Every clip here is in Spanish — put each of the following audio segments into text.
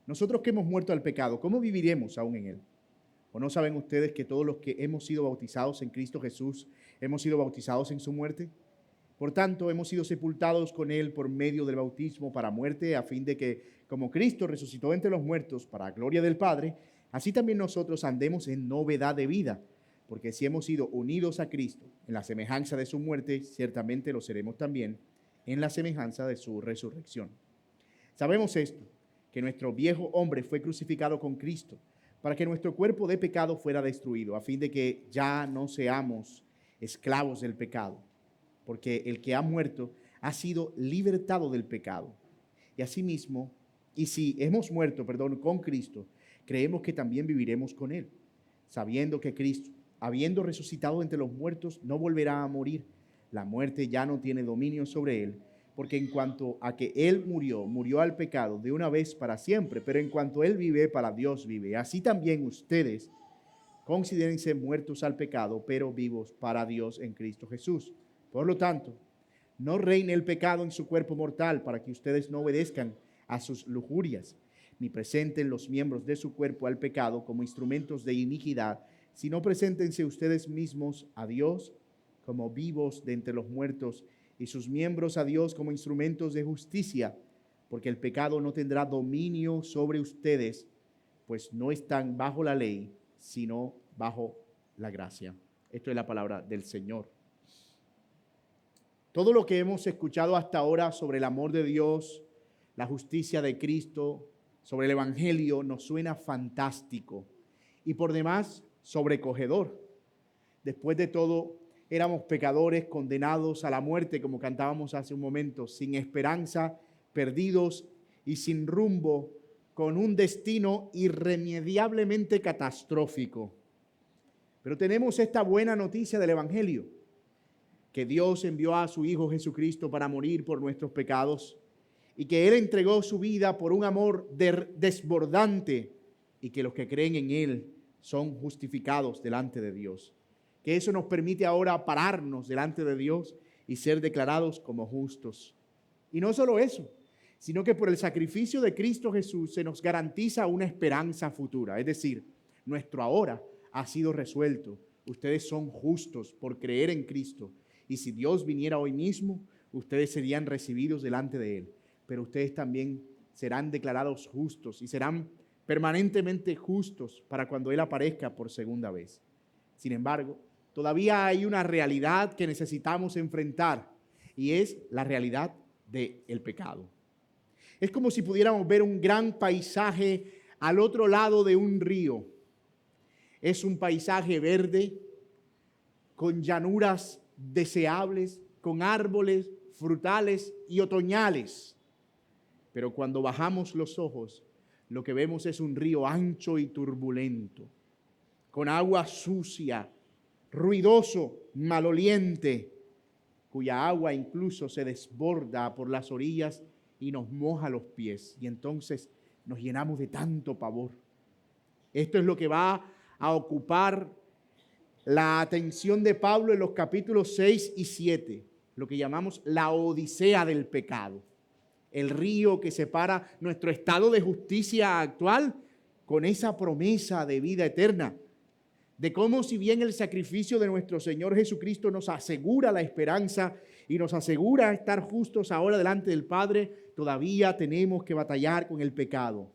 Nosotros que hemos muerto al pecado, ¿cómo viviremos aún en él? ¿O no saben ustedes que todos los que hemos sido bautizados en Cristo Jesús, hemos sido bautizados en su muerte? Por tanto, hemos sido sepultados con él por medio del bautismo para muerte, a fin de que, como Cristo resucitó entre los muertos para gloria del Padre, así también nosotros andemos en novedad de vida. Porque si hemos sido unidos a Cristo en la semejanza de su muerte, ciertamente lo seremos también en la semejanza de su resurrección. Sabemos esto, que nuestro viejo hombre fue crucificado con Cristo, para que nuestro cuerpo de pecado fuera destruido, a fin de que ya no seamos esclavos del pecado, porque el que ha muerto ha sido libertado del pecado. Y asimismo, y si hemos muerto, con Cristo, creemos que también viviremos con él, sabiendo que Cristo, habiendo resucitado entre los muertos, no volverá a morir. La muerte ya no tiene dominio sobre él, porque en cuanto a que él murió, murió al pecado de una vez para siempre, pero en cuanto él vive, para Dios vive. Así también ustedes considérense muertos al pecado, pero vivos para Dios en Cristo Jesús. Por lo tanto, no reine el pecado en su cuerpo mortal, para que ustedes no obedezcan a sus lujurias, ni presenten los miembros de su cuerpo al pecado como instrumentos de iniquidad, sino preséntense ustedes mismos a Dios como vivos de entre los muertos, y sus miembros a Dios como instrumentos de justicia, porque el pecado no tendrá dominio sobre ustedes, pues no están bajo la ley, sino bajo la gracia. Esto es la palabra del Señor. Todo lo que hemos escuchado hasta ahora sobre el amor de Dios, la justicia de Cristo, sobre el Evangelio, nos suena fantástico y por demás sobrecogedor. Después de todo, éramos pecadores condenados a la muerte, como cantábamos hace un momento, sin esperanza, perdidos y sin rumbo, con un destino irremediablemente catastrófico. Pero tenemos esta buena noticia del Evangelio, que Dios envió a su Hijo Jesucristo para morir por nuestros pecados y que Él entregó su vida por un amor desbordante y que los que creen en Él son justificados delante de Dios. Que eso nos permite ahora pararnos delante de Dios y ser declarados como justos. Y no solo eso, sino que por el sacrificio de Cristo Jesús se nos garantiza una esperanza futura. Es decir, nuestro ahora ha sido resuelto. Ustedes son justos por creer en Cristo. Y si Dios viniera hoy mismo, ustedes serían recibidos delante de Él. Pero ustedes también serán declarados justos y serán permanentemente justos para cuando Él aparezca por segunda vez. Sin embargo, todavía hay una realidad que necesitamos enfrentar y es la realidad del pecado. Es como si pudiéramos ver un gran paisaje al otro lado de un río. Es un paisaje verde, con llanuras deseables, con árboles frutales y otoñales. Pero cuando bajamos los ojos, lo que vemos es un río ancho y turbulento, con agua sucia, ruidoso, maloliente, cuya agua incluso se desborda por las orillas y nos moja los pies. Y entonces nos llenamos de tanto pavor. Esto es lo que va a ocupar la atención de Pablo en los capítulos 6 y 7, lo que llamamos la odisea del pecado. El río que separa nuestro estado de justicia actual con esa promesa de vida eterna. De cómo, si bien el sacrificio de nuestro Señor Jesucristo nos asegura la esperanza y nos asegura estar justos ahora delante del Padre, todavía tenemos que batallar con el pecado.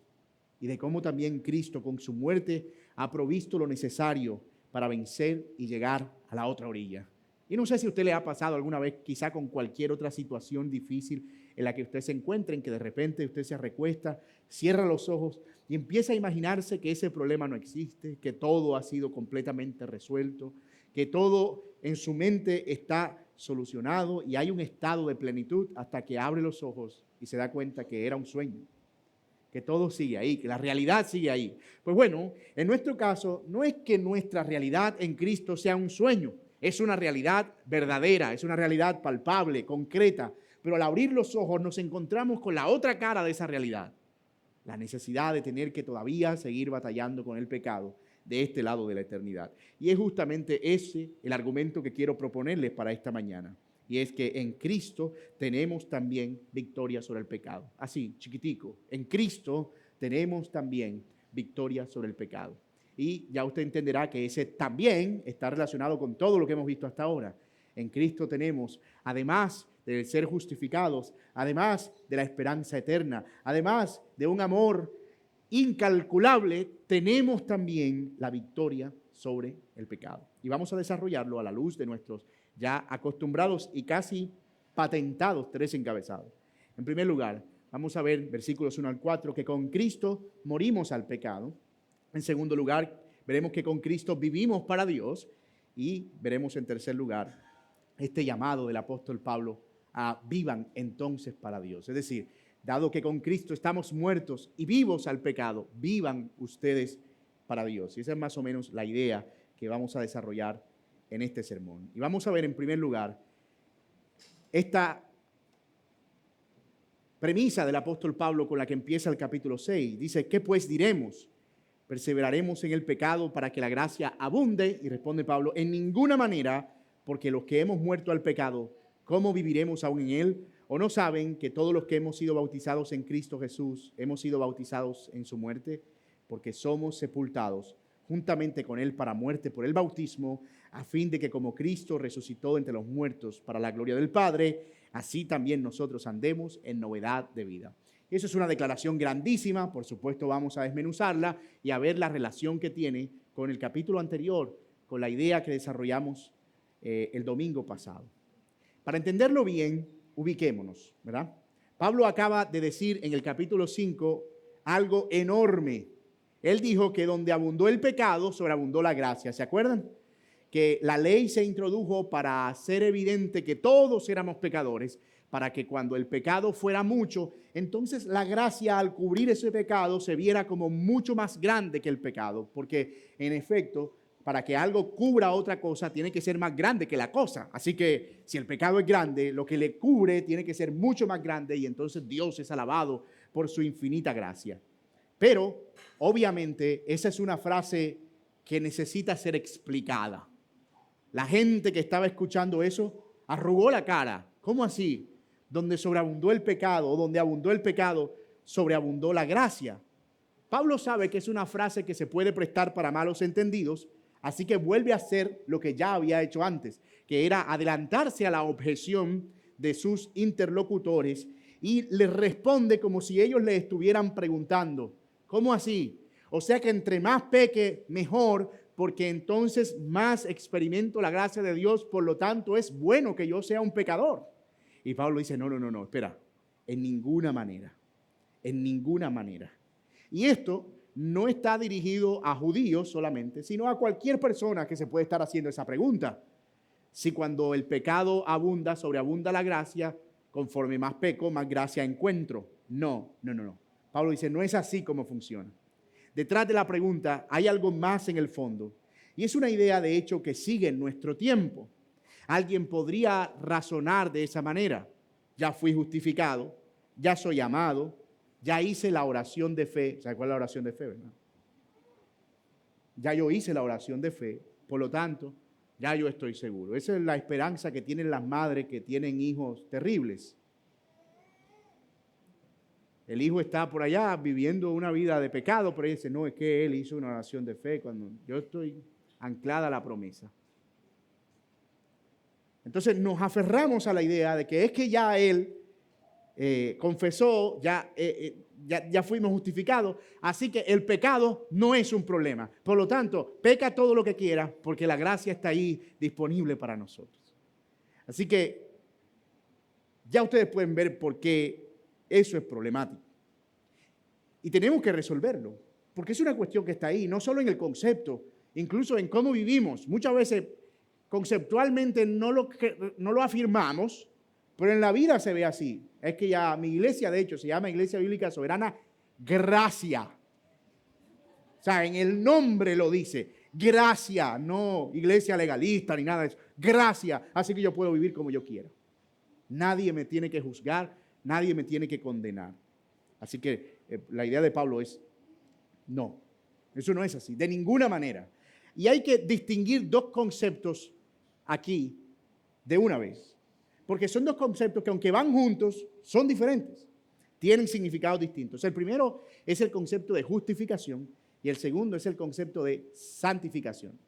Y de cómo también Cristo con su muerte ha provisto lo necesario para vencer y llegar a la otra orilla. Y no sé si a usted le ha pasado alguna vez, quizá con cualquier otra situación difícil en la que usted se encuentre, en que de repente usted se recuesta, cierra los ojos y empieza a imaginarse que ese problema no existe, que todo ha sido completamente resuelto, que todo en su mente está solucionado y hay un estado de plenitud hasta que abre los ojos y se da cuenta que era un sueño, que todo sigue ahí, que la realidad sigue ahí. Pues bueno, en nuestro caso no es que nuestra realidad en Cristo sea un sueño, es una realidad verdadera, es una realidad palpable, concreta, pero al abrir los ojos nos encontramos con la otra cara de esa realidad, la necesidad de tener que todavía seguir batallando con el pecado de este lado de la eternidad. Y es justamente ese el argumento que quiero proponerles para esta mañana. Y es que en Cristo tenemos también victoria sobre el pecado. Así, chiquitico, en Cristo tenemos también victoria sobre el pecado. Y ya usted entenderá que ese también está relacionado con todo lo que hemos visto hasta ahora. En Cristo tenemos, además de ser justificados, además de la esperanza eterna, además de un amor incalculable, tenemos también la victoria sobre el pecado. Y vamos a desarrollarlo a la luz de nuestros ya acostumbrados y casi patentados 3 encabezados. En primer lugar, vamos a ver versículos 1 al 4, que con Cristo morimos al pecado. En segundo lugar, veremos que con Cristo vivimos para Dios. Y veremos en tercer lugar este llamado del apóstol Pablo a vivan entonces para Dios. Es decir, dado que con Cristo estamos muertos y vivos al pecado, vivan ustedes para Dios. Y esa es más o menos la idea que vamos a desarrollar en este sermón. Y vamos a ver en primer lugar esta premisa del apóstol Pablo con la que empieza el capítulo 6. Dice, ¿qué pues diremos? ¿Perseveraremos en el pecado para que la gracia abunde? Y responde Pablo, en ninguna manera, porque los que hemos muerto al pecado, ¿cómo viviremos aún en él? ¿O no saben que todos los que hemos sido bautizados en Cristo Jesús, hemos sido bautizados en su muerte? Porque somos sepultados juntamente con él para muerte por el bautismo, a fin de que como Cristo resucitó entre los muertos para la gloria del Padre, así también nosotros andemos en novedad de vida. Eso es una declaración grandísima, por supuesto vamos a desmenuzarla y a ver la relación que tiene con el capítulo anterior, con la idea que desarrollamos el domingo pasado. Para entenderlo bien, ubiquémonos, ¿verdad? Pablo acaba de decir en el capítulo 5 algo enorme. Él dijo que donde abundó el pecado, sobreabundó la gracia. ¿Se acuerdan? Que la ley se introdujo para hacer evidente que todos éramos pecadores, para que cuando el pecado fuera mucho, entonces la gracia al cubrir ese pecado se viera como mucho más grande que el pecado, porque en efecto, para que algo cubra otra cosa, tiene que ser más grande que la cosa. Así que si el pecado es grande, lo que le cubre tiene que ser mucho más grande y entonces Dios es alabado por su infinita gracia. Pero, obviamente, esa es una frase que necesita ser explicada. La gente que estaba escuchando eso arrugó la cara. ¿Cómo así? Donde sobreabundó el pecado, o donde abundó el pecado, sobreabundó la gracia. Pablo sabe que es una frase que se puede prestar para malos entendidos, así que vuelve a hacer lo que ya había hecho antes, que era adelantarse a la objeción de sus interlocutores y les responde como si ellos le estuvieran preguntando, ¿cómo así? O sea que entre más peque, mejor, porque entonces más experimento la gracia de Dios, por lo tanto es bueno que yo sea un pecador. Y Pablo dice, no, espera, en ninguna manera, en ninguna manera. Y esto no está dirigido a judíos solamente, sino a cualquier persona que se puede estar haciendo esa pregunta. Si cuando el pecado abunda, sobreabunda la gracia, conforme más peco, más gracia encuentro. No. Pablo dice, no es así como funciona. Detrás de la pregunta hay algo más en el fondo. Y es una idea, de hecho, que sigue en nuestro tiempo. Alguien podría razonar de esa manera. Ya fui justificado, ya soy amado, ya hice la oración de fe. ¿Sabe cuál es la oración de fe, verdad? Ya yo hice la oración de fe, por lo tanto, ya yo estoy seguro. Esa es la esperanza que tienen las madres que tienen hijos terribles. El hijo está por allá viviendo una vida de pecado, pero ella dice, no, es que él hizo una oración de fe cuando yo estoy anclada a la promesa. Entonces nos aferramos a la idea de que es que ya él confesó, ya fuimos justificados, así que el pecado no es un problema. Por lo tanto, peca todo lo que quiera porque la gracia está ahí disponible para nosotros. Así que ya ustedes pueden ver por qué eso es problemático. Y tenemos que resolverlo, porque es una cuestión que está ahí, no solo en el concepto, incluso en cómo vivimos. Muchas veces conceptualmente no lo afirmamos, pero en la vida se ve así. Es que ya mi iglesia, de hecho, se llama Iglesia Bíblica Soberana Gracia. O sea, en el nombre lo dice, gracia, no iglesia legalista ni nada de eso. Gracia, así que yo puedo vivir como yo quiera. Nadie me tiene que juzgar, nadie me tiene que condenar. Así que la idea de Pablo es, no, eso no es así, de ninguna manera. Y hay que distinguir dos conceptos aquí de una vez. Porque son dos conceptos que aunque van juntos, son diferentes. Tienen significados distintos. El primero es el concepto de justificación y el segundo es el concepto de santificación.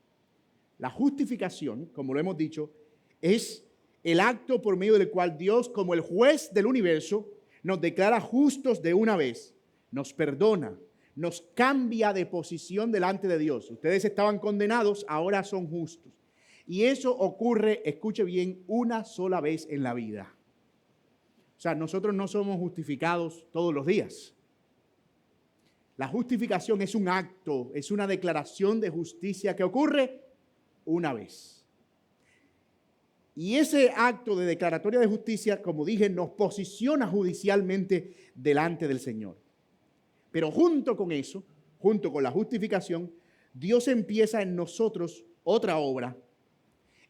La justificación, como lo hemos dicho, es el acto por medio del cual Dios, como el juez del universo, nos declara justos de una vez, nos perdona, nos cambia de posición delante de Dios. Ustedes estaban condenados, ahora son justos. Y eso ocurre, escuche bien, una sola vez en la vida. O sea, nosotros no somos justificados todos los días. La justificación es un acto, es una declaración de justicia que ocurre una vez. Y ese acto de declaratoria de justicia, como dije, nos posiciona judicialmente delante del Señor. Pero junto con eso, junto con la justificación, Dios empieza en nosotros otra obra.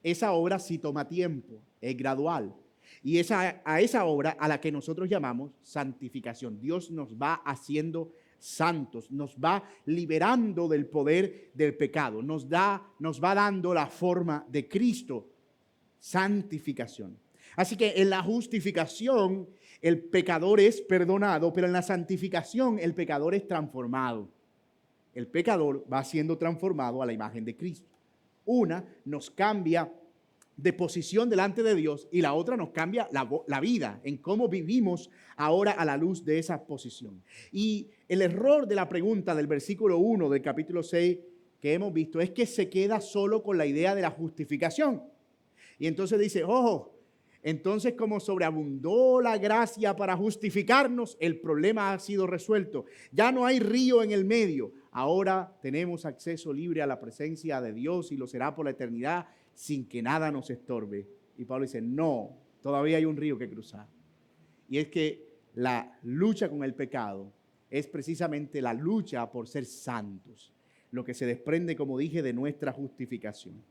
Esa obra sí toma tiempo, es gradual. Y a esa obra a la que nosotros llamamos santificación. Dios nos va haciendo santos, nos va liberando del poder del pecado, nos va dando la forma de Cristo. Santificación. Así que en la justificación el pecador es perdonado, pero en la santificación el pecador es transformado. El pecador va siendo transformado a la imagen de Cristo. Una nos cambia de posición delante de Dios y la otra nos cambia la vida, en cómo vivimos ahora a la luz de esa posición. Y el error de la pregunta del versículo 1 del capítulo 6 que hemos visto es que se queda solo con la idea de la justificación. Y entonces dice, entonces como sobreabundó la gracia para justificarnos, el problema ha sido resuelto. Ya no hay río en el medio. Ahora tenemos acceso libre a la presencia de Dios y lo será por la eternidad sin que nada nos estorbe. Y Pablo dice, no, todavía hay un río que cruzar. Y es que la lucha con el pecado es precisamente la lucha por ser santos, lo que se desprende, como dije, de nuestra justificación.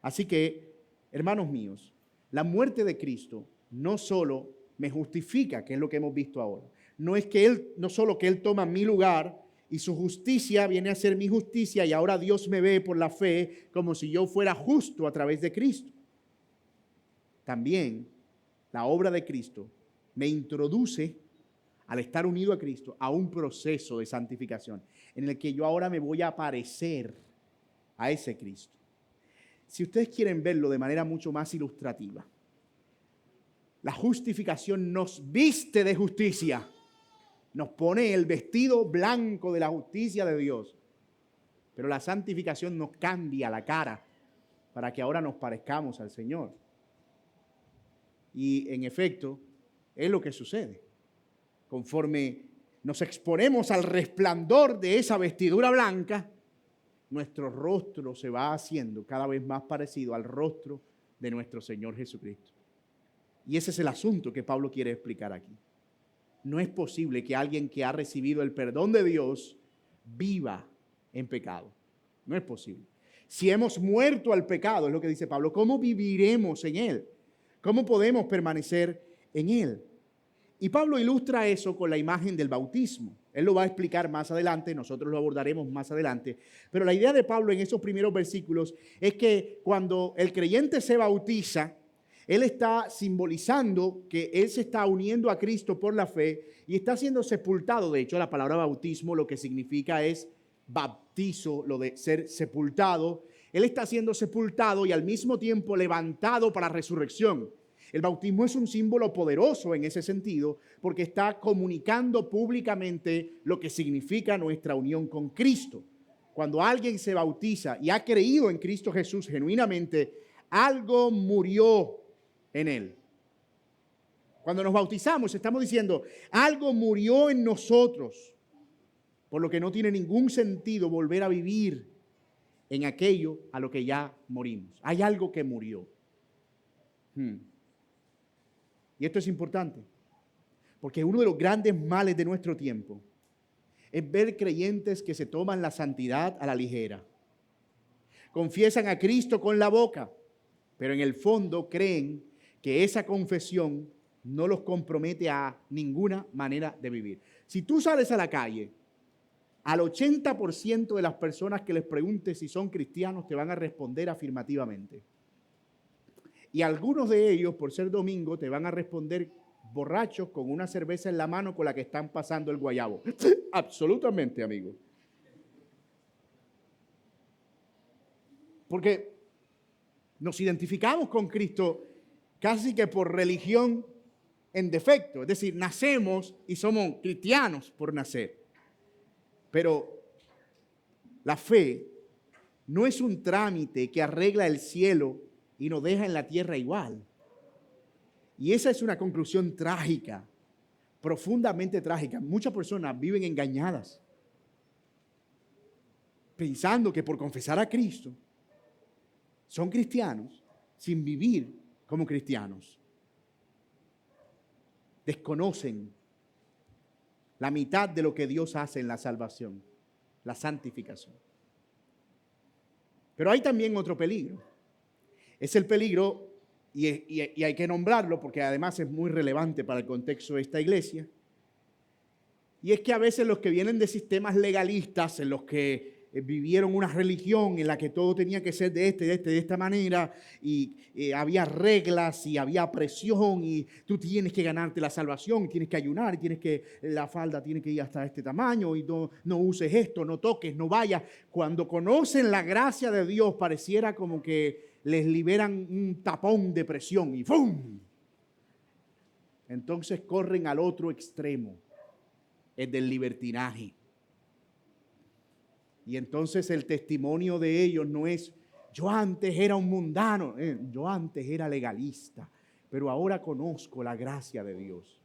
Así que, hermanos míos, la muerte de Cristo no solo me justifica, que es lo que hemos visto ahora. No solo que Él toma mi lugar y su justicia viene a ser mi justicia y ahora Dios me ve por la fe como si yo fuera justo a través de Cristo. También la obra de Cristo me introduce, al estar unido a Cristo, a un proceso de santificación en el que yo ahora me voy a parecer a ese Cristo. Si ustedes quieren verlo de manera mucho más ilustrativa, la justificación nos viste de justicia, nos pone el vestido blanco de la justicia de Dios, pero la santificación nos cambia la cara para que ahora nos parezcamos al Señor. Y en efecto, es lo que sucede. Conforme nos exponemos al resplandor de esa vestidura blanca, nuestro rostro se va haciendo cada vez más parecido al rostro de nuestro Señor Jesucristo. Y ese es el asunto que Pablo quiere explicar aquí. No es posible que alguien que ha recibido el perdón de Dios viva en pecado. No es posible. Si hemos muerto al pecado, es lo que dice Pablo, ¿cómo viviremos en él? ¿Cómo podemos permanecer en él? Y Pablo ilustra eso con la imagen del bautismo. Él lo va a explicar más adelante, nosotros lo abordaremos más adelante. Pero la idea de Pablo en esos primeros versículos es que cuando el creyente se bautiza, él está simbolizando que él se está uniendo a Cristo por la fe y está siendo sepultado. De hecho, la palabra bautismo lo que significa es baptizo, lo de ser sepultado. Él está siendo sepultado y al mismo tiempo levantado para resurrección. El bautismo es un símbolo poderoso en ese sentido porque está comunicando públicamente lo que significa nuestra unión con Cristo. Cuando alguien se bautiza y ha creído en Cristo Jesús genuinamente, algo murió en él. Cuando nos bautizamos estamos diciendo, algo murió en nosotros, por lo que no tiene ningún sentido volver a vivir en aquello a lo que ya morimos. Hay algo que murió. Y esto es importante, porque uno de los grandes males de nuestro tiempo es ver creyentes que se toman la santidad a la ligera. Confiesan a Cristo con la boca, pero en el fondo creen que esa confesión no los compromete a ninguna manera de vivir. Si tú sales a la calle, al 80% de las personas que les preguntes si son cristianos te van a responder afirmativamente. Y algunos de ellos, por ser domingo, te van a responder borrachos con una cerveza en la mano con la que están pasando el guayabo. Absolutamente, amigo. Porque nos identificamos con Cristo casi que por religión en defecto. Es decir, nacemos y somos cristianos por nacer. Pero la fe no es un trámite que arregla el cielo y nos deja en la tierra igual. Y esa es una conclusión trágica, profundamente trágica. Muchas personas viven engañadas, pensando que por confesar a Cristo son cristianos sin vivir como cristianos. Desconocen la mitad de lo que Dios hace en la salvación, la santificación. Pero hay también otro peligro. Es el peligro, y hay que nombrarlo porque además es muy relevante para el contexto de esta iglesia. Y es que a veces los que vienen de sistemas legalistas en los que vivieron una religión en la que todo tenía que ser de esta manera, y había reglas y había presión, y tú tienes que ganarte la salvación, y tienes que ayunar, y la falda tiene que ir hasta este tamaño, y no uses esto, no toques, no vayas. Cuando conocen la gracia de Dios, pareciera como que les liberan un tapón de presión y ¡fum! Entonces corren al otro extremo, el del libertinaje. Y entonces el testimonio de ellos no es: yo antes era un mundano, yo antes era legalista, pero ahora conozco la gracia de Dios.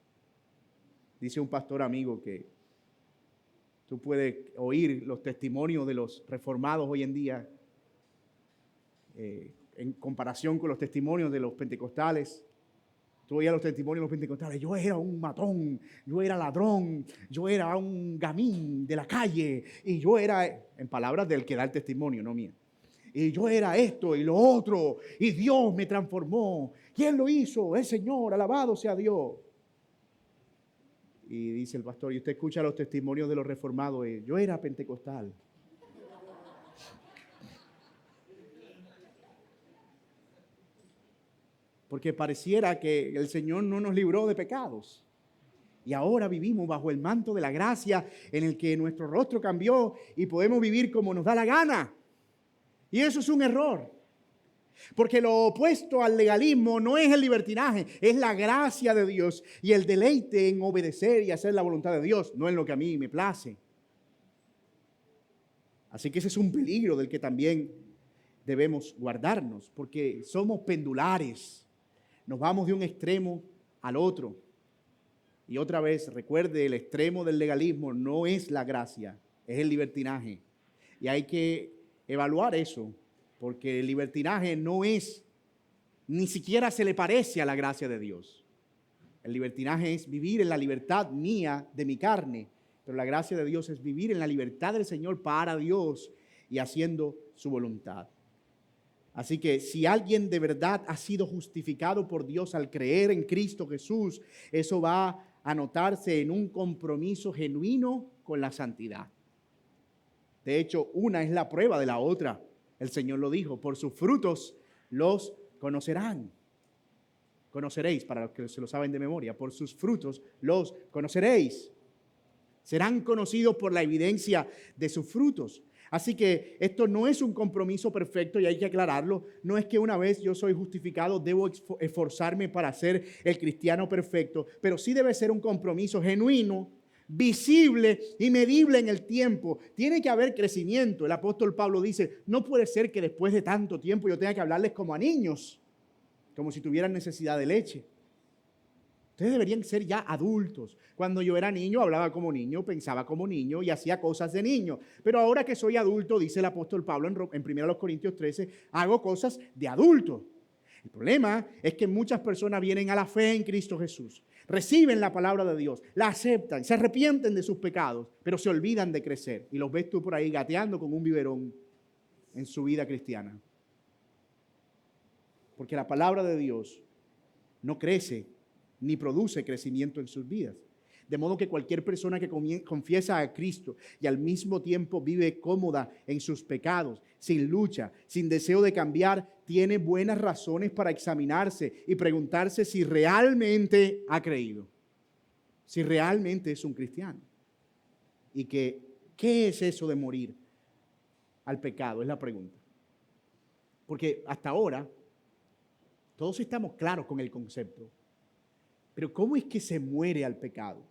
Dice un pastor amigo que tú puedes oír los testimonios de los reformados hoy en día en comparación con los testimonios de los pentecostales. Tú oías los testimonios de los pentecostales: yo era un matón, yo era ladrón, yo era un gamín de la calle, y yo era, en palabras del que da el testimonio, no mía, y yo era esto y lo otro, y Dios me transformó. ¿Quién lo hizo? El Señor, alabado sea Dios. Y dice el pastor, y usted escucha los testimonios de los reformados: yo era pentecostal. Porque pareciera que el Señor no nos libró de pecados. Y ahora vivimos bajo el manto de la gracia en el que nuestro rostro cambió y podemos vivir como nos da la gana. Y eso es un error. Porque lo opuesto al legalismo no es el libertinaje, es la gracia de Dios y el deleite en obedecer y hacer la voluntad de Dios, no en lo que a mí me place. Así que ese es un peligro del que también debemos guardarnos, porque somos pendulares. Nos vamos de un extremo al otro. Y otra vez, recuerde, el extremo del legalismo no es la gracia, es el libertinaje. Y hay que evaluar eso, porque el libertinaje no es, ni siquiera se le parece a la gracia de Dios. El libertinaje es vivir en la libertad mía, de mi carne, pero la gracia de Dios es vivir en la libertad del Señor para Dios y haciendo su voluntad. Así que si alguien de verdad ha sido justificado por Dios al creer en Cristo Jesús, eso va a notarse en un compromiso genuino con la santidad. De hecho, una es la prueba de la otra. El Señor lo dijo: por sus frutos los conocerán. Conoceréis, para los que se lo saben de memoria, por sus frutos los conoceréis. Serán conocidos por la evidencia de sus frutos. Así que esto no es un compromiso perfecto, y hay que aclararlo. No es que una vez yo soy justificado debo esforzarme para ser el cristiano perfecto, pero sí debe ser un compromiso genuino, visible y medible en el tiempo. Tiene que haber crecimiento. El apóstol Pablo dice: no puede ser que después de tanto tiempo yo tenga que hablarles como a niños, como si tuvieran necesidad de leche. Ustedes deberían ser ya adultos. Cuando yo era niño, hablaba como niño, pensaba como niño y hacía cosas de niño. Pero ahora que soy adulto, dice el apóstol Pablo en 1 Corintios 13, hago cosas de adulto. El problema es que muchas personas vienen a la fe en Cristo Jesús, reciben la palabra de Dios, la aceptan, se arrepienten de sus pecados, pero se olvidan de crecer. Y los ves tú por ahí gateando con un biberón en su vida cristiana. Porque la palabra de Dios no crece ni produce crecimiento en sus vidas. De modo que cualquier persona que confiesa a Cristo y al mismo tiempo vive cómoda en sus pecados, sin lucha, sin deseo de cambiar, tiene buenas razones para examinarse y preguntarse si realmente ha creído, si realmente es un cristiano. Y ¿qué es eso de morir al pecado? Es la pregunta. Porque hasta ahora todos estamos claros con el concepto. Pero ¿cómo es que se muere al pecado?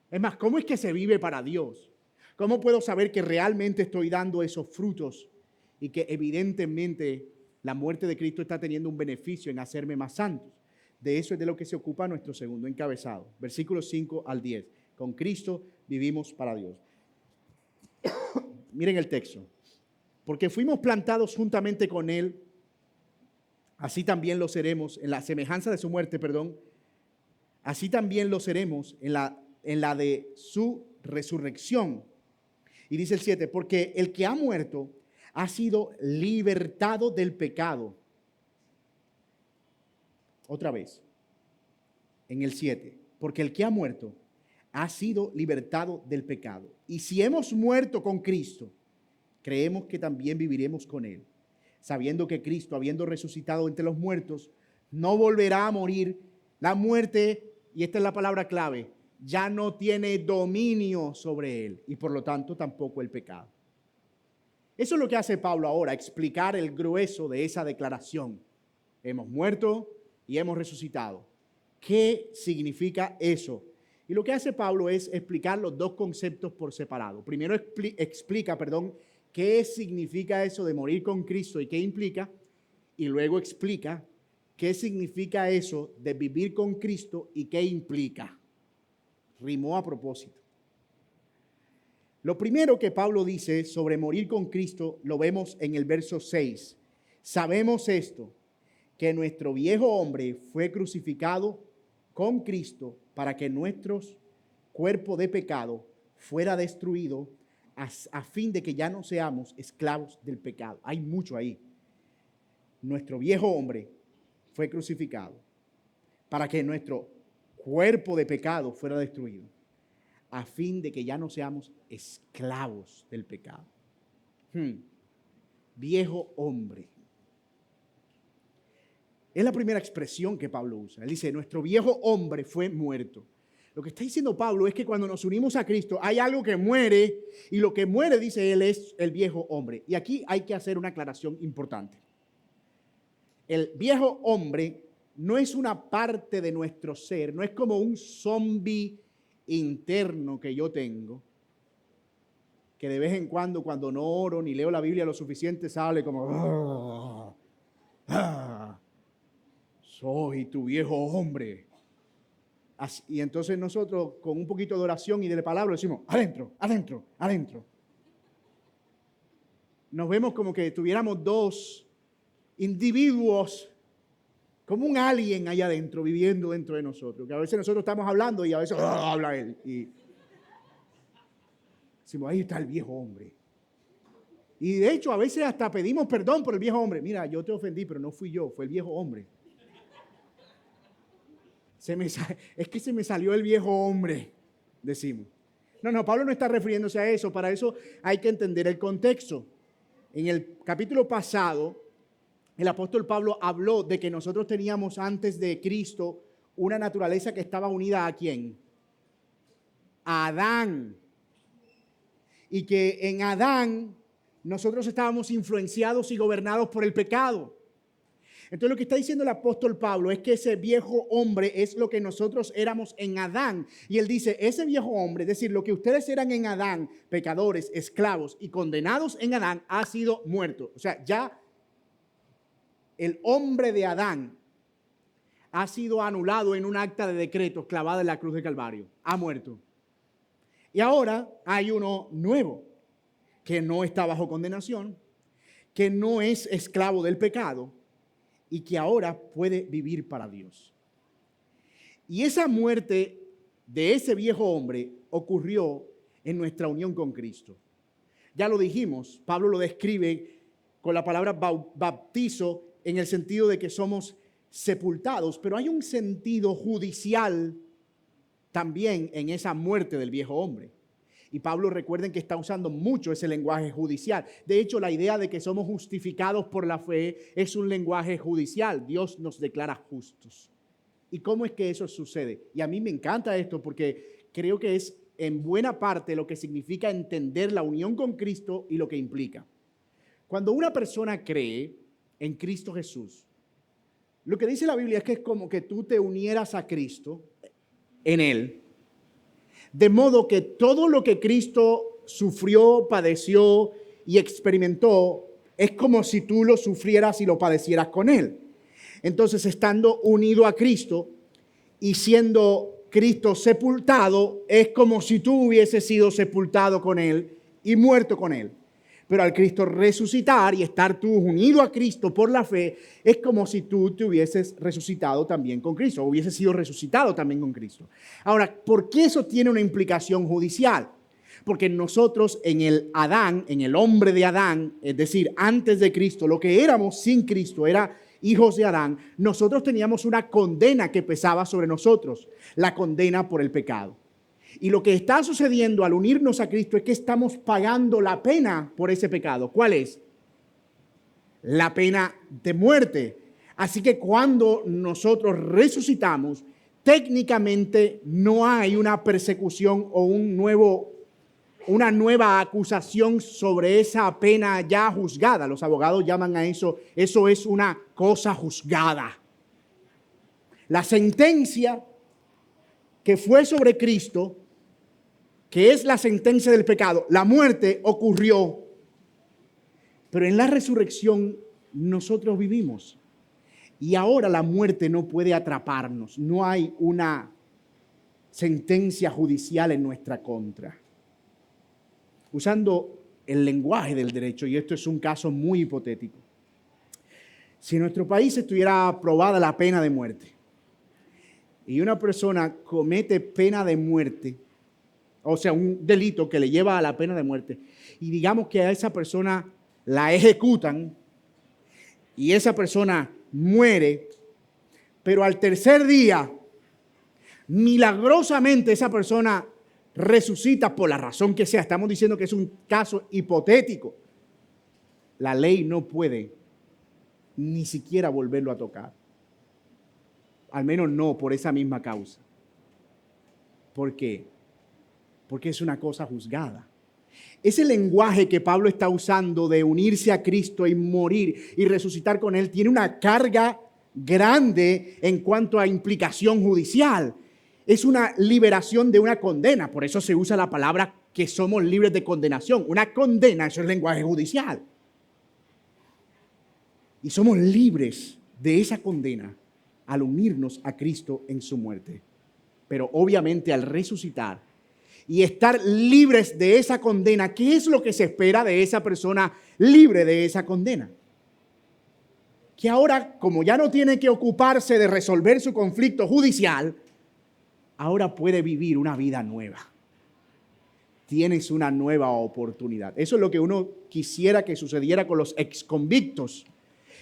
Es más, ¿cómo es que se vive para Dios? ¿Cómo puedo saber que realmente estoy dando esos frutos y que evidentemente la muerte de Cristo está teniendo un beneficio en hacerme más santos? De eso es de lo que se ocupa nuestro segundo encabezado. Versículos 5 al 10. Con Cristo vivimos para Dios. Miren el texto. Porque fuimos plantados juntamente con Él, así también lo seremos, en la semejanza de su muerte, así también lo seremos en la de su resurrección. Y dice el 7, porque el que ha muerto ha sido libertado del pecado. Otra vez, en el 7, porque el que ha muerto ha sido libertado del pecado. Y si hemos muerto con Cristo, creemos que también viviremos con Él, sabiendo que Cristo, habiendo resucitado entre los muertos, no volverá a morir. La muerte, y esta es la palabra clave, ya no tiene dominio sobre él y por lo tanto tampoco el pecado. Eso es lo que hace Pablo ahora, explicar el grueso de esa declaración. Hemos muerto y hemos resucitado. ¿Qué significa eso? Y lo que hace Pablo es explicar los dos conceptos por separado. Primero explica, qué significa eso de morir con Cristo y qué implica, y luego explica qué significa eso de vivir con Cristo y qué implica. Rimó a propósito. Lo primero que Pablo dice sobre morir con Cristo lo vemos en el verso 6. Sabemos esto, que nuestro viejo hombre fue crucificado con Cristo para que nuestro cuerpo de pecado fuera destruido a fin de que ya no seamos esclavos del pecado. Hay mucho ahí. Nuestro viejo hombre fue crucificado para que nuestro cuerpo de pecado fuera destruido, a fin de que ya no seamos esclavos del pecado. Viejo hombre. Es la primera expresión que Pablo usa. Él dice, nuestro viejo hombre fue muerto. Lo que está diciendo Pablo es que cuando nos unimos a Cristo hay algo que muere, y lo que muere, dice él, es el viejo hombre. Y aquí hay que hacer una aclaración importante. El viejo hombre no es una parte de nuestro ser, no es como un zombie interno que yo tengo, que de vez en cuando no oro ni leo la Biblia lo suficiente, sale como, soy tu viejo hombre. Y entonces nosotros con un poquito de oración y de palabra decimos, adentro, adentro, adentro. Nos vemos como que tuviéramos dos individuos, como un alien allá adentro, viviendo dentro de nosotros, que a veces nosotros estamos hablando y a veces habla él. Y decimos, ahí está el viejo hombre. Y de hecho a veces hasta pedimos perdón por el viejo hombre. Mira, yo te ofendí, pero no fui yo, fue el viejo hombre. Es que se me salió el viejo hombre, decimos. No, Pablo no está refiriéndose a eso. Para eso hay que entender el contexto. En el capítulo pasado, el apóstol Pablo habló de que nosotros teníamos antes de Cristo una naturaleza que estaba unida ¿a quién? A Adán. Y que en Adán nosotros estábamos influenciados y gobernados por el pecado. Entonces lo que está diciendo el apóstol Pablo es que ese viejo hombre es lo que nosotros éramos en Adán. Y él dice, ese viejo hombre, es decir, lo que ustedes eran en Adán, pecadores, esclavos y condenados en Adán, ha sido muerto. O sea, ya el hombre de Adán ha sido anulado en un acta de decreto clavada en la cruz de Calvario. Ha muerto. Y ahora hay uno nuevo que no está bajo condenación, que no es esclavo del pecado y que ahora puede vivir para Dios. Y esa muerte de ese viejo hombre ocurrió en nuestra unión con Cristo. Ya lo dijimos, Pablo lo describe con la palabra bautizo en el sentido de que somos sepultados, pero hay un sentido judicial también en esa muerte del viejo hombre. Y Pablo, recuerden que está usando mucho ese lenguaje judicial. De hecho, la idea de que somos justificados por la fe es un lenguaje judicial. Dios nos declara justos. ¿Y cómo es que eso sucede? Y a mí me encanta esto porque creo que es en buena parte lo que significa entender la unión con Cristo y lo que implica. Cuando una persona cree en Cristo Jesús, lo que dice la Biblia es que es como que tú te unieras a Cristo en Él. De modo que todo lo que Cristo sufrió, padeció y experimentó es como si tú lo sufrieras y lo padecieras con Él. Entonces, estando unido a Cristo y siendo Cristo sepultado, es como si tú hubieses sido sepultado con Él y muerto con Él. Pero al Cristo resucitar y estar tú unido a Cristo por la fe, es como si tú te hubieses resucitado también con Cristo, o hubieses sido resucitado también con Cristo. Ahora, ¿por qué eso tiene una implicación judicial? Porque nosotros en el Adán, en el hombre de Adán, es decir, antes de Cristo, lo que éramos sin Cristo era hijos de Adán, nosotros teníamos una condena que pesaba sobre nosotros, la condena por el pecado. Y lo que está sucediendo al unirnos a Cristo es que estamos pagando la pena por ese pecado. ¿Cuál es? La pena de muerte. Así que cuando nosotros resucitamos, técnicamente no hay una persecución o una nueva acusación sobre esa pena ya juzgada. Los abogados llaman a eso es una cosa juzgada. La sentencia que fue sobre Cristo, que es la sentencia del pecado, la muerte ocurrió, pero en la resurrección nosotros vivimos y ahora la muerte no puede atraparnos, no hay una sentencia judicial en nuestra contra. Usando el lenguaje del derecho, y esto es un caso muy hipotético, si en nuestro país estuviera aprobada la pena de muerte y una persona comete pena de muerte, o sea, un delito que le lleva a la pena de muerte, y digamos que a esa persona la ejecutan y esa persona muere, pero al tercer día, milagrosamente esa persona resucita por la razón que sea. Estamos diciendo que es un caso hipotético. La ley no puede ni siquiera volverlo a tocar. Al menos no por esa misma causa. ¿Por qué? Porque es una cosa juzgada. Ese lenguaje que Pablo está usando de unirse a Cristo y morir y resucitar con Él tiene una carga grande en cuanto a implicación judicial. Es una liberación de una condena. Por eso se usa la palabra que somos libres de condenación. Una condena, eso es lenguaje judicial. Y somos libres de esa condena al unirnos a Cristo en su muerte. Pero obviamente al resucitar y estar libres de esa condena, ¿qué es lo que se espera de esa persona libre de esa condena? Que ahora, como ya no tiene que ocuparse de resolver su conflicto judicial, ahora puede vivir una vida nueva. Tienes una nueva oportunidad. Eso es lo que uno quisiera que sucediera con los exconvictos,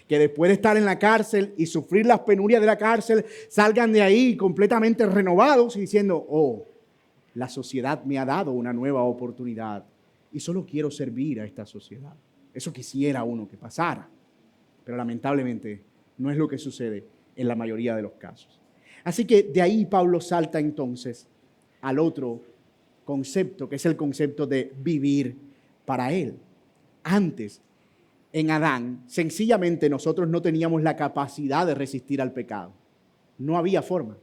que después de estar en la cárcel y sufrir las penurias de la cárcel, salgan de ahí completamente renovados y diciendo, oh, la sociedad me ha dado una nueva oportunidad y solo quiero servir a esta sociedad. Eso quisiera uno que pasara, pero lamentablemente no es lo que sucede en la mayoría de los casos. Así que de ahí Pablo salta entonces al otro concepto, que es el concepto de vivir para Él. Antes, en Adán, sencillamente nosotros no teníamos la capacidad de resistir al pecado. No había forma.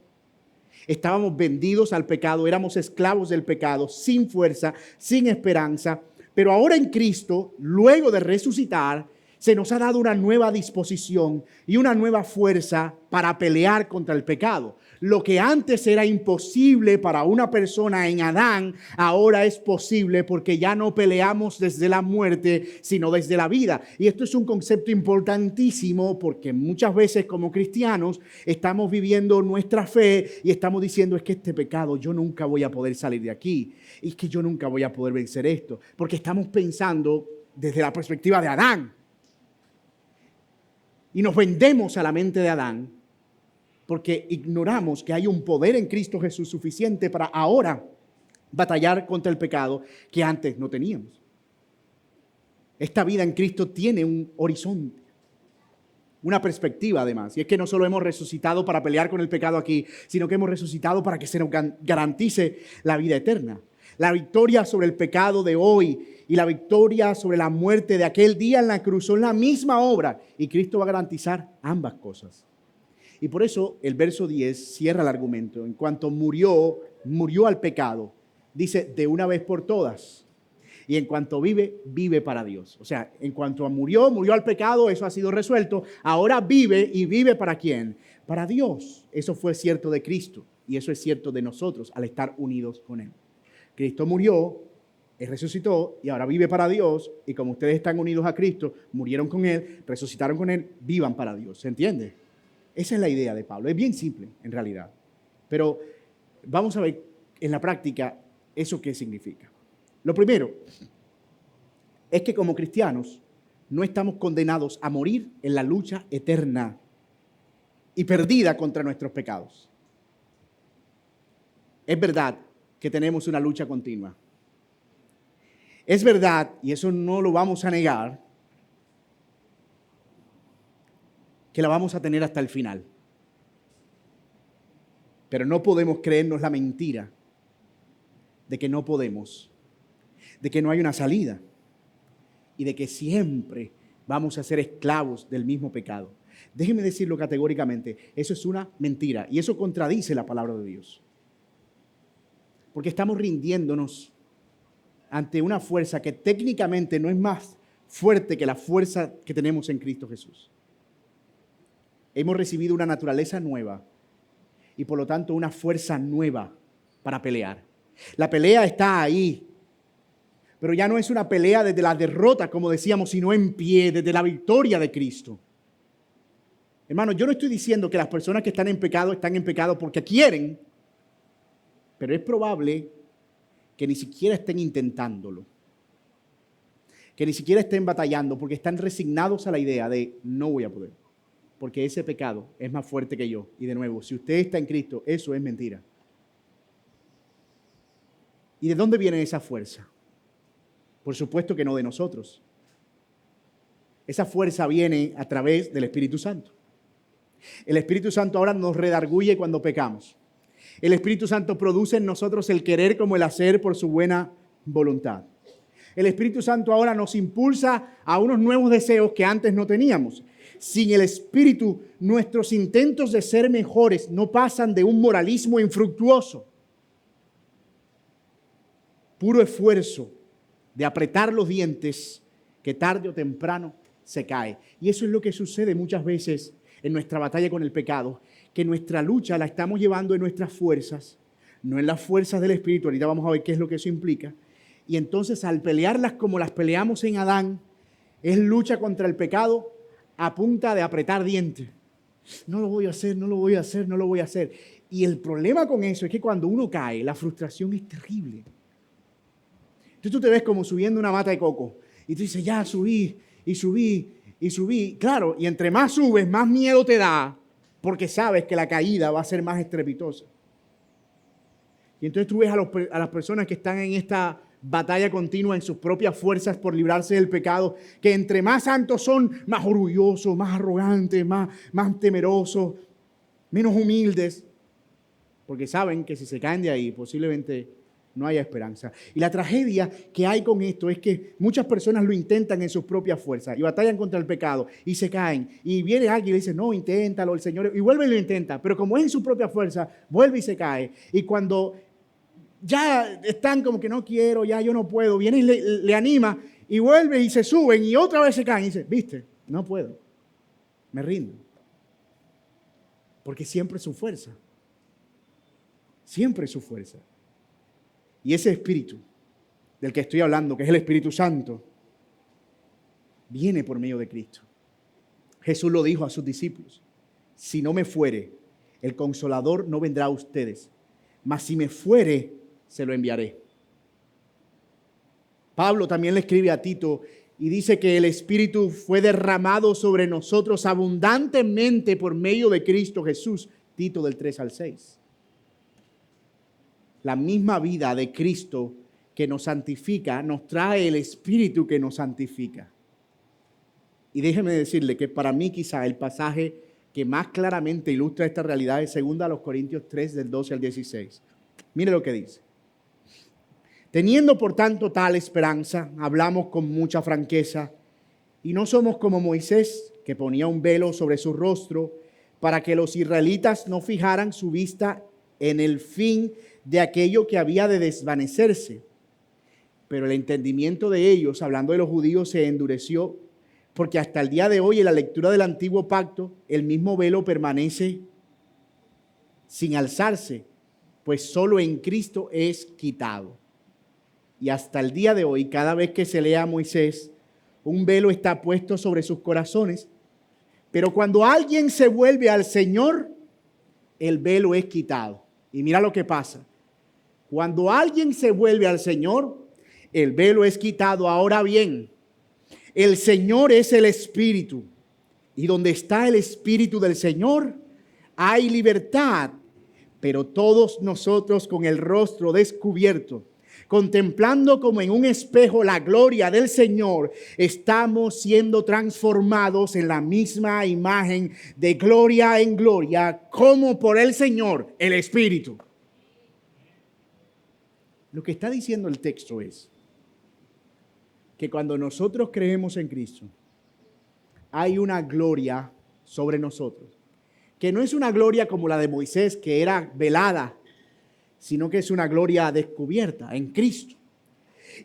Estábamos vendidos al pecado, éramos esclavos del pecado, sin fuerza, sin esperanza. Pero ahora en Cristo, luego de resucitar, se nos ha dado una nueva disposición y una nueva fuerza para pelear contra el pecado. Lo que antes era imposible para una persona en Adán, ahora es posible porque ya no peleamos desde la muerte, sino desde la vida. Y esto es un concepto importantísimo porque muchas veces como cristianos estamos viviendo nuestra fe y estamos diciendo, es que este pecado yo nunca voy a poder salir de aquí. Y es que yo nunca voy a poder vencer esto. Porque estamos pensando desde la perspectiva de Adán. Y nos vendemos a la mente de Adán, porque ignoramos que hay un poder en Cristo Jesús suficiente para ahora batallar contra el pecado que antes no teníamos. Esta vida en Cristo tiene un horizonte, una perspectiva además, y es que no solo hemos resucitado para pelear con el pecado aquí, sino que hemos resucitado para que se nos garantice la vida eterna. La victoria sobre el pecado de hoy y la victoria sobre la muerte de aquel día en la cruz son la misma obra, y Cristo va a garantizar ambas cosas. Y por eso el verso 10 cierra el argumento. En cuanto murió al pecado, dice de una vez por todas. Y en cuanto vive, vive para Dios. O sea, en cuanto murió al pecado, eso ha sido resuelto. Ahora vive, y vive ¿para quién? Para Dios. Eso fue cierto de Cristo y eso es cierto de nosotros al estar unidos con Él. Cristo murió, Él resucitó y ahora vive para Dios. Y como ustedes están unidos a Cristo, murieron con Él, resucitaron con Él, vivan para Dios. ¿Se entiende? Esa es la idea de Pablo. Es bien simple en realidad. Pero vamos a ver en la práctica eso qué significa. Lo primero es que como cristianos no estamos condenados a morir en la lucha eterna y perdida contra nuestros pecados. Es verdad que tenemos una lucha continua. Es verdad, y eso no lo vamos a negar, que la vamos a tener hasta el final. Pero no podemos creernos la mentira de que no podemos, de que no hay una salida y de que siempre vamos a ser esclavos del mismo pecado. Déjenme decirlo categóricamente, eso es una mentira y eso contradice la palabra de Dios. Porque estamos rindiéndonos ante una fuerza que técnicamente no es más fuerte que la fuerza que tenemos en Cristo Jesús. Hemos recibido una naturaleza nueva y por lo tanto una fuerza nueva para pelear. La pelea está ahí, pero ya no es una pelea desde la derrota, como decíamos, sino en pie, desde la victoria de Cristo. Hermano, yo no estoy diciendo que las personas que están en pecado porque quieren, pero es probable que ni siquiera estén intentándolo, que ni siquiera estén batallando, porque están resignados a la idea de no voy a poder, porque ese pecado es más fuerte que yo. Y de nuevo, si usted está en Cristo, eso es mentira. ¿Y de dónde viene esa fuerza? Por supuesto que no de nosotros. Esa fuerza viene a través del Espíritu Santo. El Espíritu Santo ahora nos redarguye cuando pecamos. El Espíritu Santo produce en nosotros el querer como el hacer por su buena voluntad. El Espíritu Santo ahora nos impulsa a unos nuevos deseos que antes no teníamos. Sin el Espíritu, nuestros intentos de ser mejores no pasan de un moralismo infructuoso. Puro esfuerzo de apretar los dientes que tarde o temprano se cae. Y eso es lo que sucede muchas veces en nuestra batalla con el pecado, que nuestra lucha la estamos llevando en nuestras fuerzas, no en las fuerzas del Espíritu. Ahorita vamos a ver qué es lo que eso implica. Y entonces al pelearlas como las peleamos en Adán, es lucha contra el pecado a punta de apretar dientes. No lo voy a hacer, no lo voy a hacer, no lo voy a hacer. Y el problema con eso es que cuando uno cae, la frustración es terrible. Entonces tú te ves como subiendo una mata de coco y tú dices, ya subí y subí y subí. Claro, y entre más subes, más miedo te da porque sabes que la caída va a ser más estrepitosa. Y entonces tú ves a las personas que están en esta batalla continua en sus propias fuerzas por librarse del pecado, que entre más santos son, más orgullosos, más arrogantes, más temerosos, menos humildes, porque saben que si se caen de ahí posiblemente no haya esperanza. Y la tragedia que hay con esto es que muchas personas lo intentan en sus propias fuerzas y batallan contra el pecado y se caen. Y viene alguien y dice, no, inténtalo, el Señor, y vuelve y lo intenta. Pero como es en su propia fuerza, vuelve y se cae. Y cuando ya están como que no quiero, ya yo no puedo, viene y le anima y vuelve y se suben y otra vez se caen y dice, viste, no puedo, me rindo. Porque siempre es su fuerza. Siempre es su fuerza. Y ese espíritu del que estoy hablando, que es el Espíritu Santo, viene por medio de Cristo. Jesús lo dijo a sus discípulos, si no me fuere, el Consolador no vendrá a ustedes, mas si me fuere, se lo enviaré. Pablo también le escribe a Tito y dice que el Espíritu fue derramado sobre nosotros abundantemente por medio de Cristo Jesús, Tito del 3 al 6. La misma vida de Cristo que nos santifica, nos trae el Espíritu que nos santifica. Y déjeme decirle que para mí quizá el pasaje que más claramente ilustra esta realidad es 2 Corintios 3, del 12 al 16. Mire lo que dice. Teniendo por tanto tal esperanza, hablamos con mucha franqueza, y no somos como Moisés, que ponía un velo sobre su rostro, para que los israelitas no fijaran su vista en el fin de aquello que había de desvanecerse. Pero el entendimiento de ellos, hablando de los judíos, se endureció, porque hasta el día de hoy, en la lectura del antiguo pacto, el mismo velo permanece sin alzarse, pues solo en Cristo es quitado. Y hasta el día de hoy, cada vez que se lee a Moisés, un velo está puesto sobre sus corazones, pero cuando alguien se vuelve al Señor, el velo es quitado. Y mira lo que pasa. Cuando alguien se vuelve al Señor, el velo es quitado. Ahora bien, el Señor es el Espíritu. Y donde está el Espíritu del Señor, hay libertad. Pero todos nosotros con el rostro descubierto, contemplando como en un espejo la gloria del Señor, estamos siendo transformados en la misma imagen de gloria en gloria, como por el Señor, el Espíritu. Lo que está diciendo el texto es que cuando nosotros creemos en Cristo, hay una gloria sobre nosotros, que no es una gloria como la de Moisés, que era velada, sino que es una gloria descubierta en Cristo.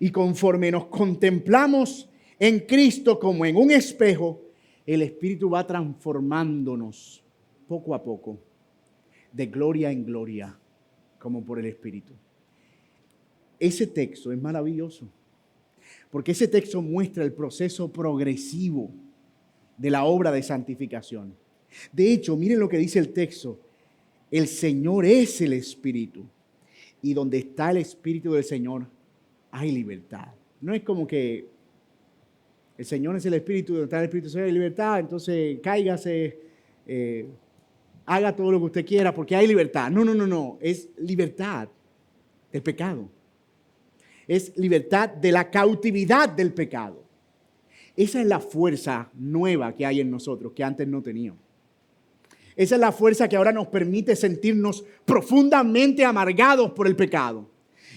Y conforme nos contemplamos en Cristo como en un espejo, el Espíritu va transformándonos poco a poco, de gloria en gloria, como por el Espíritu. Ese texto es maravilloso, porque ese texto muestra el proceso progresivo de la obra de santificación. De hecho, miren lo que dice el texto. El Señor es el Espíritu, y donde está el Espíritu del Señor hay libertad. No es como que el Señor es el Espíritu, donde está el Espíritu del Señor hay libertad, entonces cáigase, haga todo lo que usted quiera porque hay libertad. No, es libertad del pecado. Es libertad de la cautividad del pecado. Esa es la fuerza nueva que hay en nosotros, que antes no teníamos. Esa es la fuerza que ahora nos permite sentirnos profundamente amargados por el pecado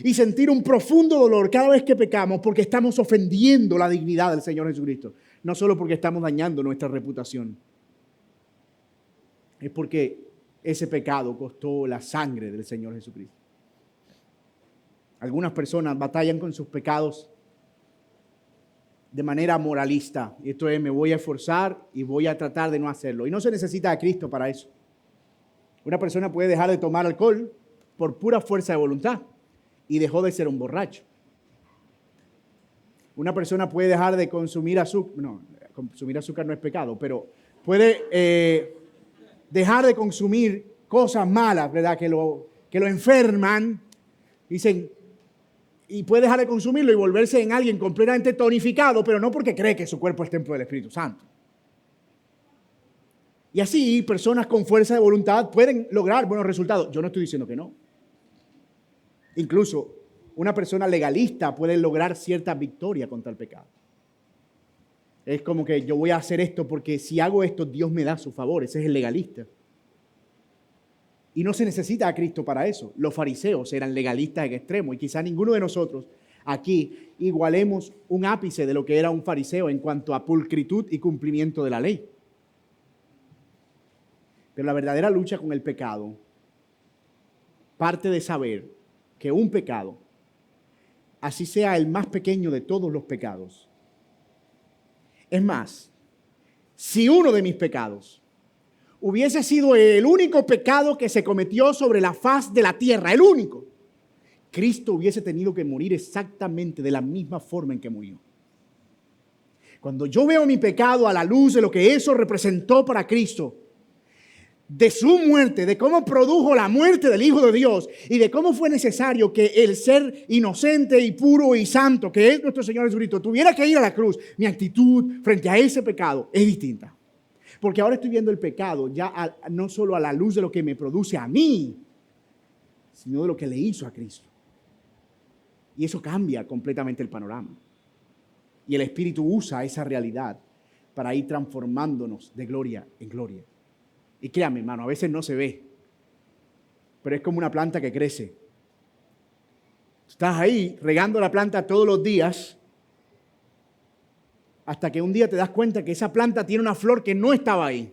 y sentir un profundo dolor cada vez que pecamos, porque estamos ofendiendo la dignidad del Señor Jesucristo. No solo porque estamos dañando nuestra reputación. Es porque ese pecado costó la sangre del Señor Jesucristo. Algunas personas batallan con sus pecados de manera moralista. Y esto es, me voy a esforzar y voy a tratar de no hacerlo. Y no se necesita a Cristo para eso. Una persona puede dejar de tomar alcohol por pura fuerza de voluntad y dejó de ser un borracho. Una persona puede dejar de consumir azúcar. No, consumir azúcar no es pecado, pero puede dejar de consumir cosas malas, ¿verdad? Que lo enferman. Dicen, y puede dejar de consumirlo y volverse en alguien completamente tonificado, pero no porque cree que su cuerpo es templo del Espíritu Santo. Y así, personas con fuerza de voluntad pueden lograr buenos resultados. Yo no estoy diciendo que no. Incluso, una persona legalista puede lograr cierta victoria contra el pecado. Es como que yo voy a hacer esto porque si hago esto, Dios me da su favor. Ese es el legalista. Y no se necesita a Cristo para eso. Los fariseos eran legalistas en extremo y quizá ninguno de nosotros aquí igualemos un ápice de lo que era un fariseo en cuanto a pulcritud y cumplimiento de la ley. Pero la verdadera lucha con el pecado parte de saber que un pecado, así sea el más pequeño de todos los pecados, es más, si uno de mis pecados hubiese sido el único pecado que se cometió sobre la faz de la tierra, el único, Cristo hubiese tenido que morir exactamente de la misma forma en que murió. Cuando yo veo mi pecado a la luz de lo que eso representó para Cristo, de su muerte, de cómo produjo la muerte del Hijo de Dios y de cómo fue necesario que el ser inocente y puro y santo, que es nuestro Señor Jesucristo, tuviera que ir a la cruz, mi actitud frente a ese pecado es distinta. Porque ahora estoy viendo el pecado ya no solo a la luz de lo que me produce a mí, sino de lo que le hizo a Cristo. Y eso cambia completamente el panorama. Y el Espíritu usa esa realidad para ir transformándonos de gloria en gloria. Y créame, hermano, a veces no se ve, pero es como una planta que crece. Estás ahí regando la planta todos los días hasta que un día te das cuenta que esa planta tiene una flor que no estaba ahí.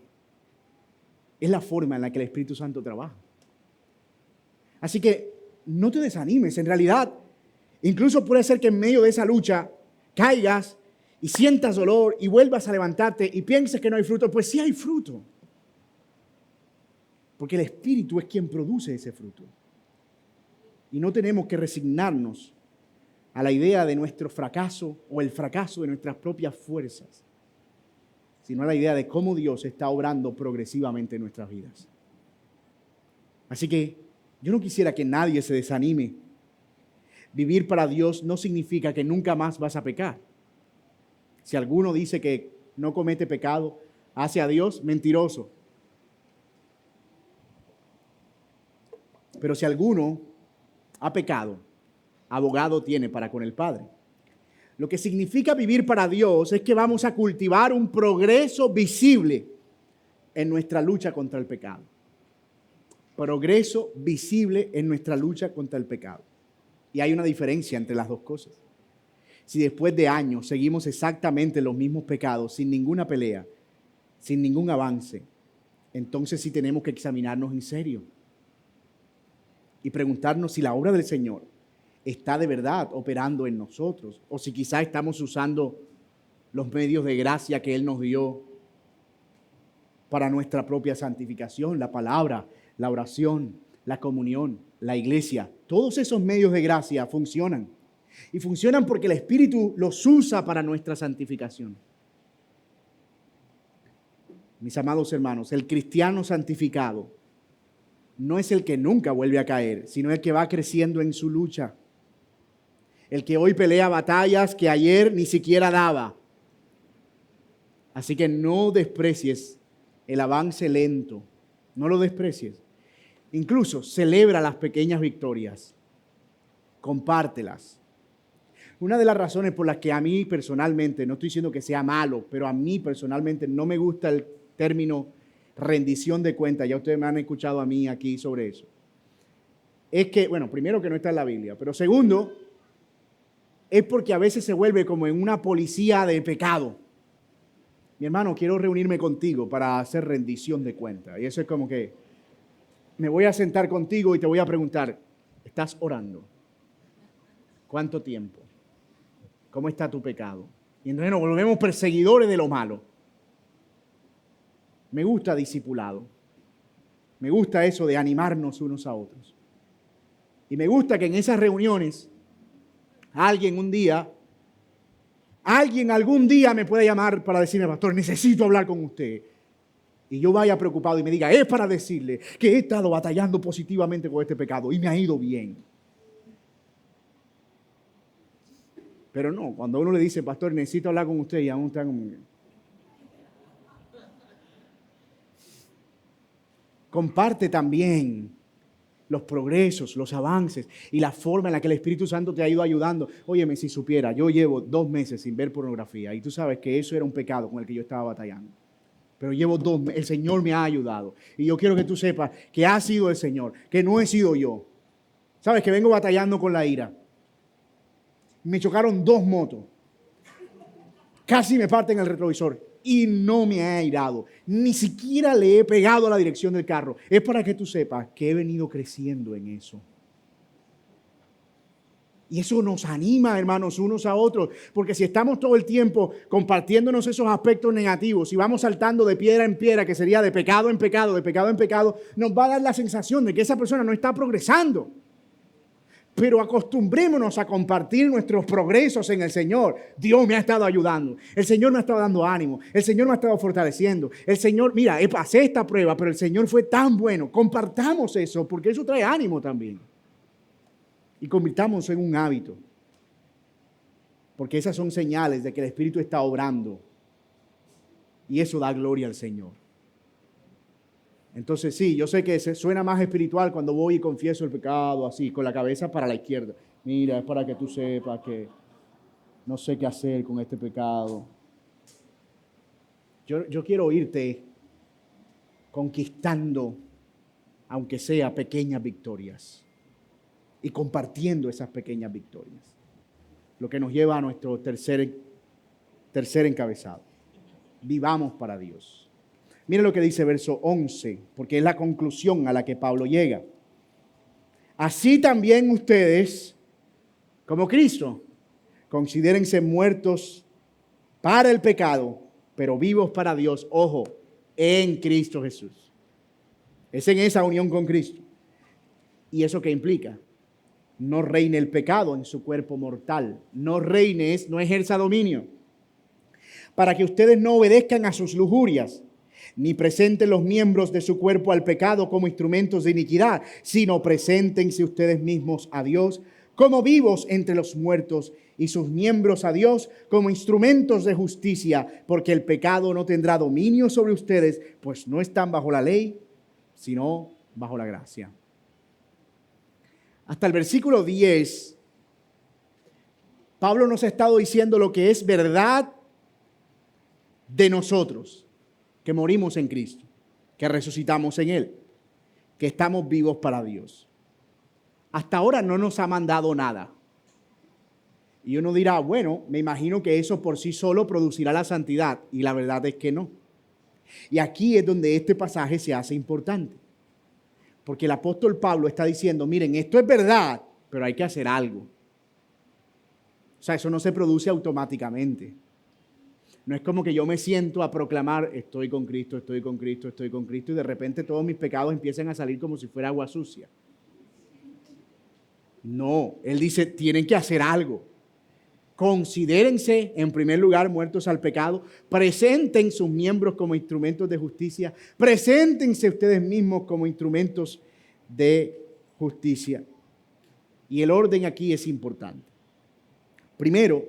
Es la forma en la que el Espíritu Santo trabaja. Así que no te desanimes. En realidad, incluso puede ser que en medio de esa lucha caigas y sientas dolor y vuelvas a levantarte y pienses que no hay fruto. Pues sí hay fruto. Porque el Espíritu es quien produce ese fruto. Y no tenemos que resignarnos a la idea de nuestro fracaso o el fracaso de nuestras propias fuerzas, sino a la idea de cómo Dios está obrando progresivamente en nuestras vidas. Así que yo no quisiera que nadie se desanime. Vivir para Dios no significa que nunca más vas a pecar. Si alguno dice que no comete pecado hacia Dios, mentiroso. Pero si alguno ha pecado, abogado tiene para con el Padre. Lo que significa vivir para Dios es que vamos a cultivar un progreso visible en nuestra lucha contra el pecado. Progreso visible en nuestra lucha contra el pecado. Y hay una diferencia entre las dos cosas. Si después de años seguimos exactamente los mismos pecados, sin ninguna pelea, sin ningún avance, entonces sí tenemos que examinarnos en serio y preguntarnos si la obra del Señor está de verdad operando en nosotros, o si quizás estamos usando los medios de gracia que Él nos dio para nuestra propia santificación, la palabra, la oración, la comunión, la iglesia. Todos esos medios de gracia funcionan. Y funcionan porque el Espíritu los usa para nuestra santificación. Mis amados hermanos, el cristiano santificado no es el que nunca vuelve a caer, sino el que va creciendo en su lucha. El que hoy pelea batallas que ayer ni siquiera daba. Así que no desprecies el avance lento. No lo desprecies. Incluso celebra las pequeñas victorias. Compártelas. Una de las razones por las que a mí personalmente, no estoy diciendo que sea malo, pero a mí personalmente no me gusta el término rendición de cuentas, ya ustedes me han escuchado a mí aquí sobre eso, es que, bueno, primero que no está en la Biblia, pero segundo, es porque a veces se vuelve como en una policía de pecado. Mi hermano, quiero reunirme contigo para hacer rendición de cuentas. Y eso es como que me voy a sentar contigo y te voy a preguntar, ¿estás orando? ¿Cuánto tiempo? ¿Cómo está tu pecado? Y entonces nos volvemos perseguidores de lo malo. Me gusta discipulado. Me gusta eso de animarnos unos a otros. Y me gusta que en esas reuniones alguien algún día me pueda llamar para decirme, pastor, necesito hablar con usted. Y yo vaya preocupado y me diga, es para decirle que he estado batallando positivamente con este pecado y me ha ido bien. Pero no, cuando uno le dice, pastor, necesito hablar con usted y aún está como... Comparte también los progresos, los avances y la forma en la que el Espíritu Santo te ha ido ayudando. Óyeme, si supiera, yo llevo 2 meses sin ver pornografía y tú sabes que eso era un pecado con el que yo estaba batallando. Pero llevo 2 meses, el Señor me ha ayudado. Y yo quiero que tú sepas que ha sido el Señor, que no he sido yo. Sabes que vengo batallando con la ira. Me chocaron 2 motos. Casi me parten el retrovisor. Y no me ha airado. Ni siquiera le he pegado a la dirección del carro. Es para que tú sepas que he venido creciendo en eso. Y eso nos anima, hermanos, unos a otros. Porque si estamos todo el tiempo compartiéndonos esos aspectos negativos y vamos saltando de piedra en piedra, que sería de pecado en pecado, de pecado en pecado, nos va a dar la sensación de que esa persona no está progresando. Pero acostumbrémonos a compartir nuestros progresos en el Señor. Dios me ha estado ayudando. El Señor me ha estado dando ánimo. El Señor me ha estado fortaleciendo. El Señor, mira, pasé esta prueba, pero el Señor fue tan bueno. Compartamos eso, porque eso trae ánimo también. Y convirtamos en un hábito. Porque esas son señales de que el Espíritu está obrando Y eso da gloria al Señor. Entonces sí, yo sé que se suena más espiritual cuando voy y confieso el pecado así, con la cabeza para la izquierda. Mira, es para que tú sepas que no sé qué hacer con este pecado. Yo quiero oírte conquistando, aunque sea pequeñas victorias, y compartiendo esas pequeñas victorias. Lo que nos lleva a nuestro tercer encabezado. Vivamos para Dios. Miren lo que dice verso 11, porque es la conclusión a la que Pablo llega. Así también ustedes, como Cristo, considérense muertos para el pecado, pero vivos para Dios. Ojo, en Cristo Jesús. Es en esa unión con Cristo. ¿Y eso qué implica? No reine el pecado en su cuerpo mortal. No reine, no ejerza dominio. Para que ustedes no obedezcan a sus lujurias, ni presenten los miembros de su cuerpo al pecado como instrumentos de iniquidad, sino preséntense ustedes mismos a Dios como vivos entre los muertos y sus miembros a Dios como instrumentos de justicia, porque el pecado no tendrá dominio sobre ustedes, pues no están bajo la ley, sino bajo la gracia. Hasta el versículo 10, Pablo nos ha estado diciendo lo que es verdad de nosotros, que morimos en Cristo, que resucitamos en Él, que estamos vivos para Dios. Hasta ahora no nos ha mandado nada. Y uno dirá, bueno, me imagino que eso por sí solo producirá la santidad. Y la verdad es que no. Y aquí es donde este pasaje se hace importante. Porque el apóstol Pablo está diciendo, miren, esto es verdad, pero hay que hacer algo. O sea, eso no se produce automáticamente. No es como que yo me siento a proclamar, estoy con Cristo, estoy con Cristo, estoy con Cristo, y de repente todos mis pecados empiezan a salir como si fuera agua sucia. No, él dice, tienen que hacer algo. Considérense, en primer lugar, muertos al pecado. Presenten sus miembros como instrumentos de justicia. Preséntense ustedes mismos como instrumentos de justicia. Y el orden aquí es importante. Primero,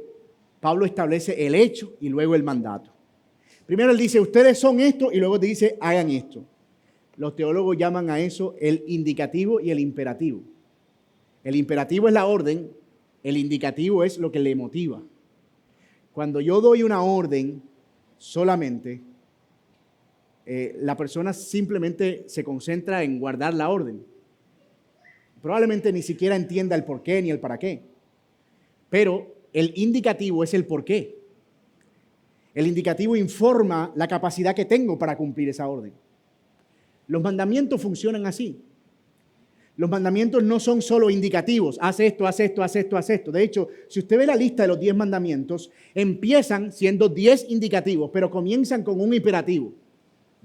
Pablo establece el hecho y luego el mandato. Primero él dice, ustedes son esto, y luego te dice, hagan esto. Los teólogos llaman a eso el indicativo y el imperativo. El imperativo es la orden, el indicativo es lo que le motiva. Cuando yo doy una orden solamente, la persona simplemente se concentra en guardar la orden. Probablemente ni siquiera entienda el por qué ni el para qué. Pero el indicativo es el por qué. El indicativo informa la capacidad que tengo para cumplir esa orden. Los mandamientos funcionan así. Los mandamientos no son solo indicativos. Haz esto, haz esto, haz esto, haz esto. De hecho, si usted ve la lista de los 10 mandamientos, empiezan siendo 10 indicativos, pero comienzan con un imperativo.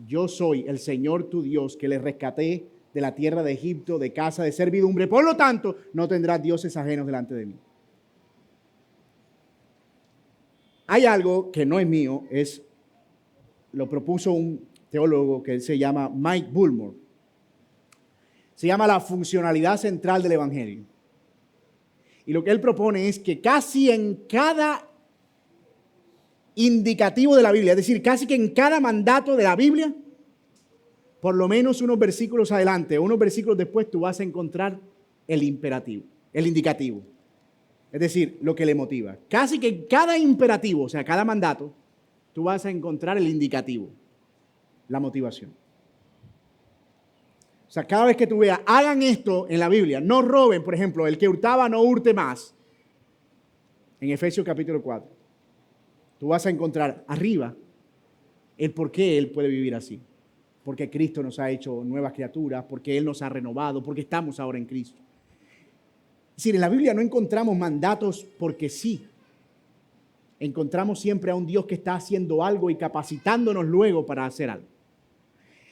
Yo soy el Señor tu Dios que les rescaté de la tierra de Egipto, de casa de servidumbre. Por lo tanto, no tendrás dioses ajenos delante de mí. Hay algo que no es mío, lo propuso un teólogo que se llama Mike Bullmore. Se llama la funcionalidad central del Evangelio. Y lo que él propone es que casi en cada indicativo de la Biblia, es decir, casi que en cada mandato de la Biblia, por lo menos unos versículos adelante, unos versículos después, tú vas a encontrar el imperativo, el indicativo. Es decir, lo que le motiva. Casi que en cada imperativo, o sea, cada mandato, tú vas a encontrar el indicativo, la motivación. O sea, cada vez que tú veas, hagan esto en la Biblia, no roben, por ejemplo, el que hurtaba no hurte más. En Efesios capítulo 4, tú vas a encontrar arriba el por qué Él puede vivir así. Porque Cristo nos ha hecho nuevas criaturas, porque Él nos ha renovado, porque estamos ahora en Cristo. Es decir, en la Biblia no encontramos mandatos porque sí. Encontramos siempre a un Dios que está haciendo algo y capacitándonos luego para hacer algo.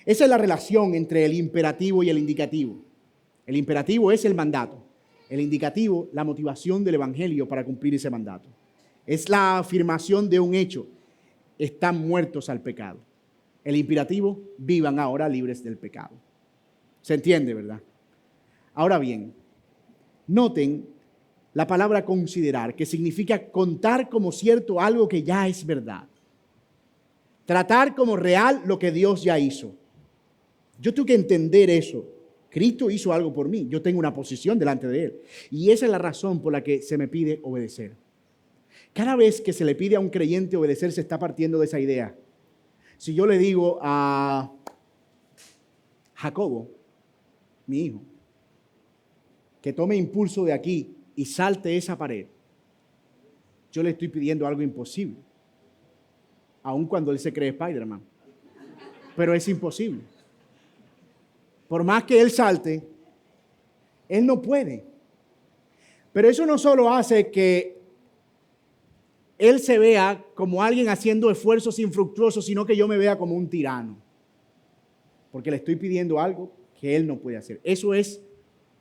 Esa es la relación entre el imperativo y el indicativo. El imperativo es el mandato. El indicativo, la motivación del Evangelio para cumplir ese mandato. Es la afirmación de un hecho. Están muertos al pecado. El imperativo, vivan ahora libres del pecado. ¿Se entiende, verdad? Ahora bien, noten la palabra considerar, que significa contar como cierto algo que ya es verdad. Tratar como real lo que Dios ya hizo. Yo tengo que entender eso. Cristo hizo algo por mí. Yo tengo una posición delante de Él. Y esa es la razón por la que se me pide obedecer. Cada vez que se le pide a un creyente obedecer, se está partiendo de esa idea. Si yo le digo a Jacobo, mi hijo, que tome impulso de aquí y salte esa pared, yo le estoy pidiendo algo imposible. Aun cuando él se cree Spider-Man. Pero es imposible. Por más que él salte, él no puede. Pero eso no solo hace que él se vea como alguien haciendo esfuerzos infructuosos, sino que yo me vea como un tirano. Porque le estoy pidiendo algo que él no puede hacer. Eso es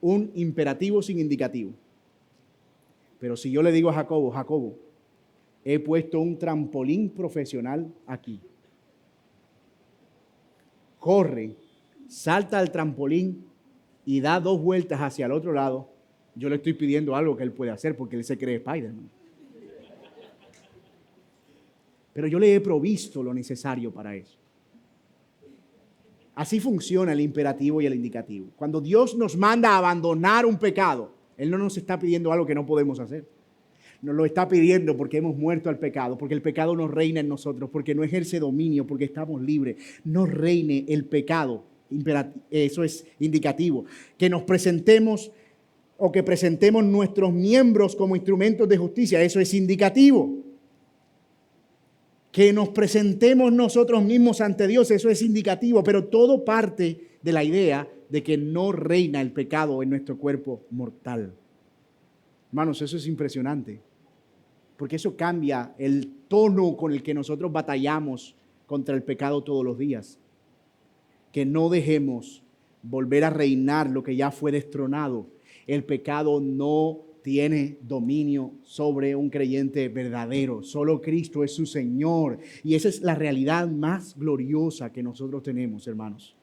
un imperativo sin indicativo. Pero si yo le digo a Jacobo, Jacobo, he puesto un trampolín profesional aquí. Corre, salta al trampolín y da 2 vueltas hacia el otro lado. Yo le estoy pidiendo algo que él puede hacer porque él se cree Spider-Man. Pero yo le he provisto lo necesario para eso. Así funciona el imperativo y el indicativo. Cuando Dios nos manda a abandonar un pecado, Él no nos está pidiendo algo que no podemos hacer. Nos lo está pidiendo porque hemos muerto al pecado, porque el pecado no reina en nosotros, porque no ejerce dominio, porque estamos libres. No reine el pecado. Eso es indicativo. Que nos presentemos o que presentemos nuestros miembros como instrumentos de justicia. Eso es indicativo. Que nos presentemos nosotros mismos ante Dios, eso es indicativo, pero todo parte de la idea de que no reina el pecado en nuestro cuerpo mortal. Hermanos, eso es impresionante, porque eso cambia el tono con el que nosotros batallamos contra el pecado todos los días. Que no dejemos volver a reinar lo que ya fue destronado. El pecado no tiene dominio sobre un creyente verdadero. Solo Cristo es su Señor. Y esa es la realidad más gloriosa que nosotros tenemos, hermanos.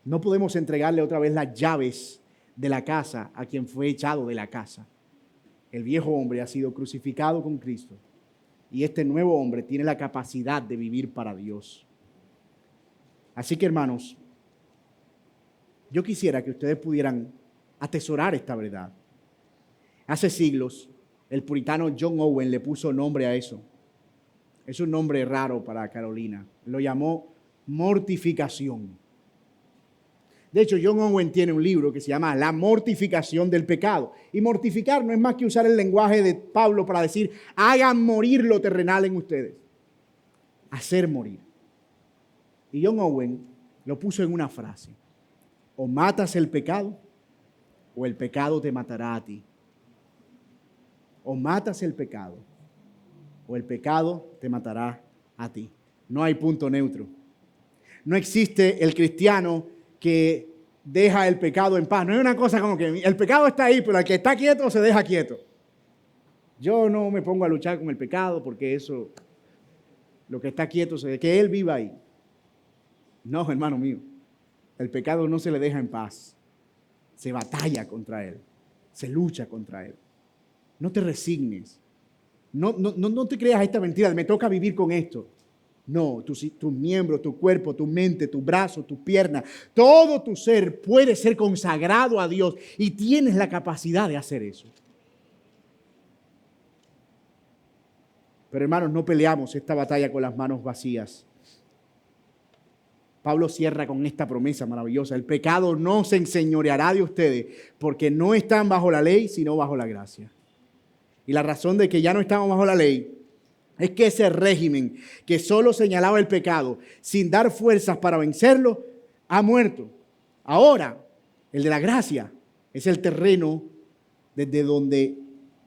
No podemos entregarle otra vez las llaves de la casa a quien fue echado de la casa. El viejo hombre ha sido crucificado con Cristo. Y este nuevo hombre tiene la capacidad de vivir para Dios. Así que, hermanos, yo quisiera que ustedes pudieran atesorar esta verdad. Hace siglos, el puritano John Owen le puso nombre a eso. Es un nombre raro para Carolina. Lo llamó mortificación. De hecho, John Owen tiene un libro que se llama La mortificación del pecado. Y mortificar no es más que usar el lenguaje de Pablo para decir, hagan morir lo terrenal en ustedes. Hacer morir. Y John Owen lo puso en una frase. O matas el pecado, o el pecado te matará a ti. O matas el pecado, o el pecado te matará a ti. No hay punto neutro. No existe el cristiano que deja el pecado en paz. No hay una cosa como que el pecado está ahí, pero el que está quieto se deja quieto. Yo no me pongo a luchar con el pecado porque eso, lo que está quieto, que él viva ahí. No, hermano mío, el pecado no se le deja en paz. Se batalla contra él, se lucha contra él. No te resignes. No te creas esta mentira de me toca vivir con esto. No, tus miembros, tu cuerpo, tu mente, tu brazo, tu pierna, todo tu ser puede ser consagrado a Dios y tienes la capacidad de hacer eso. Pero hermanos, no peleamos esta batalla con las manos vacías. Pablo cierra con esta promesa maravillosa. El pecado no se enseñoreará de ustedes porque no están bajo la ley, sino bajo la gracia. Y la razón de que ya no estamos bajo la ley es que ese régimen que solo señalaba el pecado sin dar fuerzas para vencerlo, ha muerto. Ahora, el de la gracia es el terreno desde donde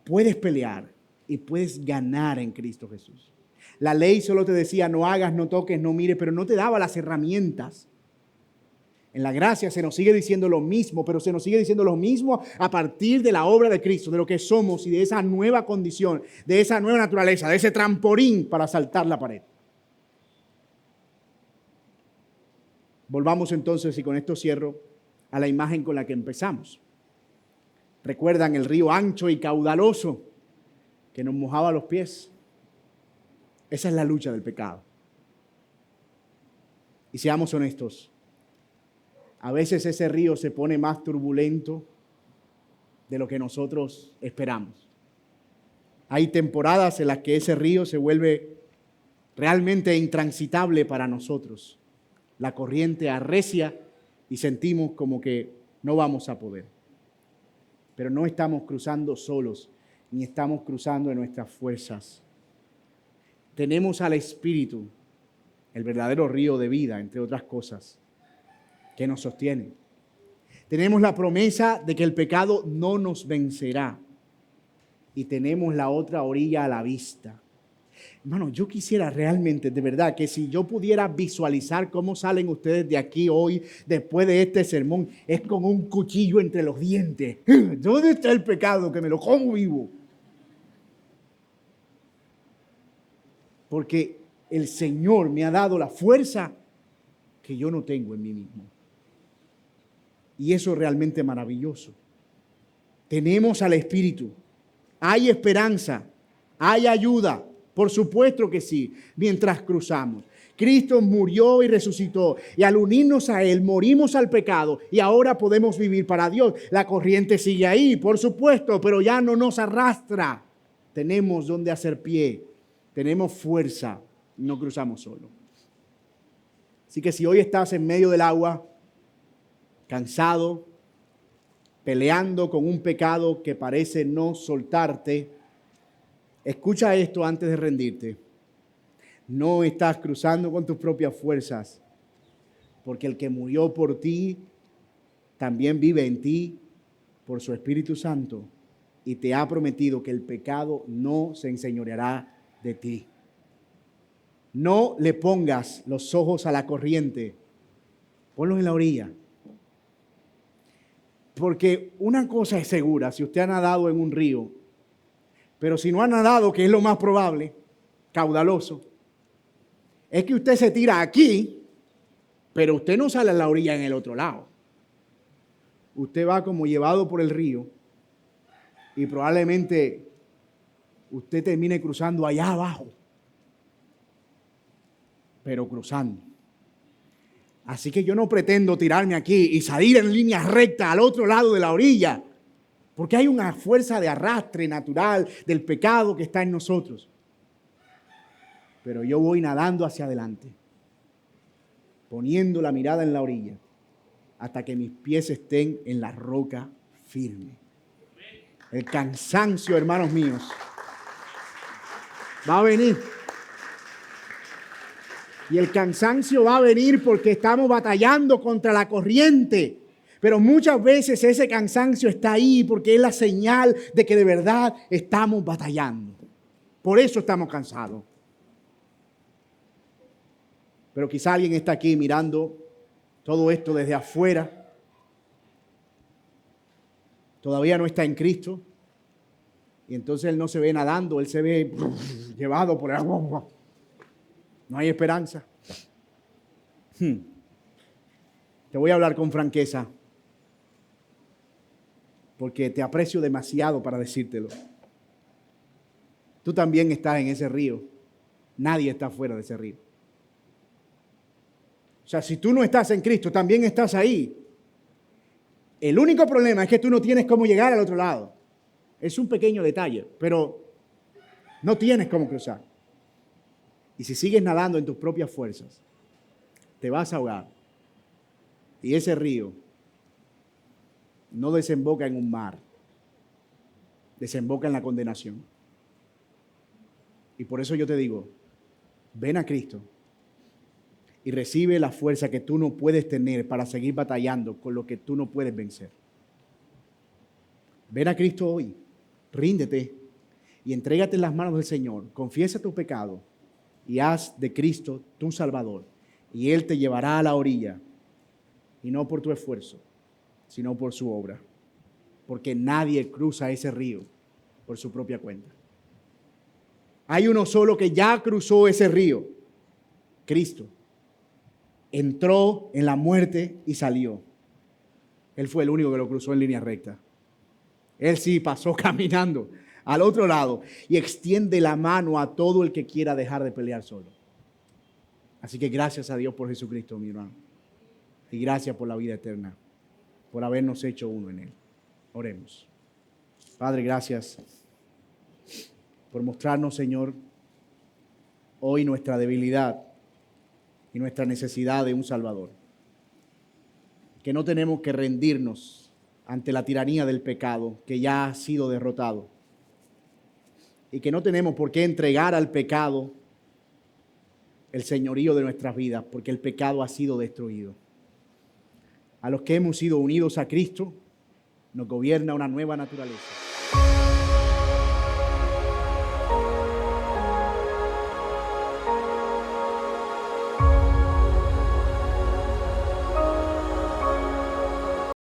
puedes pelear y puedes ganar en Cristo Jesús. La ley solo te decía no hagas, no toques, no mires, pero no te daba las herramientas. En la gracia se nos sigue diciendo lo mismo, pero se nos sigue diciendo lo mismo a partir de la obra de Cristo, de lo que somos y de esa nueva condición, de esa nueva naturaleza, de ese trampolín para saltar la pared. Volvamos entonces, y con esto cierro, a la imagen con la que empezamos. ¿Recuerdan el río ancho y caudaloso que nos mojaba los pies? Esa es la lucha del pecado. Y seamos honestos, a veces ese río se pone más turbulento de lo que nosotros esperamos. Hay temporadas en las que ese río se vuelve realmente intransitable para nosotros. La corriente arrecia y sentimos como que no vamos a poder. Pero no estamos cruzando solos, ni estamos cruzando en nuestras fuerzas. Tenemos al Espíritu, el verdadero río de vida, entre otras cosas, que nos sostiene. Tenemos la promesa de que el pecado no nos vencerá. Y tenemos la otra orilla a la vista. Hermano, yo quisiera realmente, de verdad, que si yo pudiera visualizar cómo salen ustedes de aquí hoy, después de este sermón, es con un cuchillo entre los dientes. ¿Dónde está el pecado? Que me lo como vivo. Porque el Señor me ha dado la fuerza que yo no tengo en mí mismo. Y eso es realmente maravilloso. Tenemos al Espíritu. Hay esperanza. Hay ayuda. Por supuesto que sí, mientras cruzamos. Cristo murió y resucitó. Y al unirnos a Él, morimos al pecado. Y ahora podemos vivir para Dios. La corriente sigue ahí, por supuesto, pero ya no nos arrastra. Tenemos donde hacer pie. Tenemos fuerza. No cruzamos solo. Así que si hoy estás en medio del agua, cansado, peleando con un pecado que parece no soltarte, escucha esto antes de rendirte. No estás cruzando con tus propias fuerzas, porque el que murió por ti también vive en ti por su Espíritu Santo y te ha prometido que el pecado no se enseñoreará de ti. No le pongas los ojos a la corriente, ponlos en la orilla. Porque una cosa es segura, si usted ha nadado en un río, pero si no ha nadado, que es lo más probable, caudaloso, es que usted se tira aquí, pero usted no sale a la orilla en el otro lado. Usted va como llevado por el río y probablemente usted termine cruzando allá abajo, pero cruzando. Así que yo no pretendo tirarme aquí y salir en línea recta al otro lado de la orilla, porque hay una fuerza de arrastre natural del pecado que está en nosotros. Pero yo voy nadando hacia adelante, poniendo la mirada en la orilla, hasta que mis pies estén en la roca firme. El cansancio, hermanos míos, va a venir. Y el cansancio va a venir porque estamos batallando contra la corriente. Pero muchas veces ese cansancio está ahí porque es la señal de que de verdad estamos batallando. Por eso estamos cansados. Pero quizá alguien está aquí mirando todo esto desde afuera. Todavía no está en Cristo. Y entonces él no se ve nadando, él se ve llevado por el agua. No hay esperanza. Te voy a hablar con franqueza, porque te aprecio demasiado para decírtelo. Tú también estás en ese río. Nadie está fuera de ese río. O sea, si tú no estás en Cristo, también estás ahí. El único problema es que tú no tienes cómo llegar al otro lado. Es un pequeño detalle, pero no tienes cómo cruzar. Y si sigues nadando en tus propias fuerzas, te vas a ahogar. Y ese río no desemboca en un mar, desemboca en la condenación. Y por eso yo te digo, ven a Cristo y recibe la fuerza que tú no puedes tener para seguir batallando con lo que tú no puedes vencer. Ven a Cristo hoy, ríndete y entrégate en las manos del Señor, confiesa tu pecado y haz de Cristo tu Salvador. Y Él te llevará a la orilla, y no por tu esfuerzo, sino por su obra. Porque nadie cruza ese río por su propia cuenta. Hay uno solo que ya cruzó ese río, Cristo. Entró en la muerte y salió. Él fue el único que lo cruzó en línea recta. Él sí pasó caminando al otro lado y extiende la mano a todo el que quiera dejar de pelear solo. Así que gracias a Dios por Jesucristo, mi hermano. Y gracias por la vida eterna, por habernos hecho uno en Él. Oremos. Padre, gracias por mostrarnos, Señor, hoy nuestra debilidad y nuestra necesidad de un Salvador. Que no tenemos que rendirnos ante la tiranía del pecado que ya ha sido derrotado. Y que no tenemos por qué entregar al pecado el señorío de nuestras vidas, porque el pecado ha sido destruido. A los que hemos sido unidos a Cristo, nos gobierna una nueva naturaleza.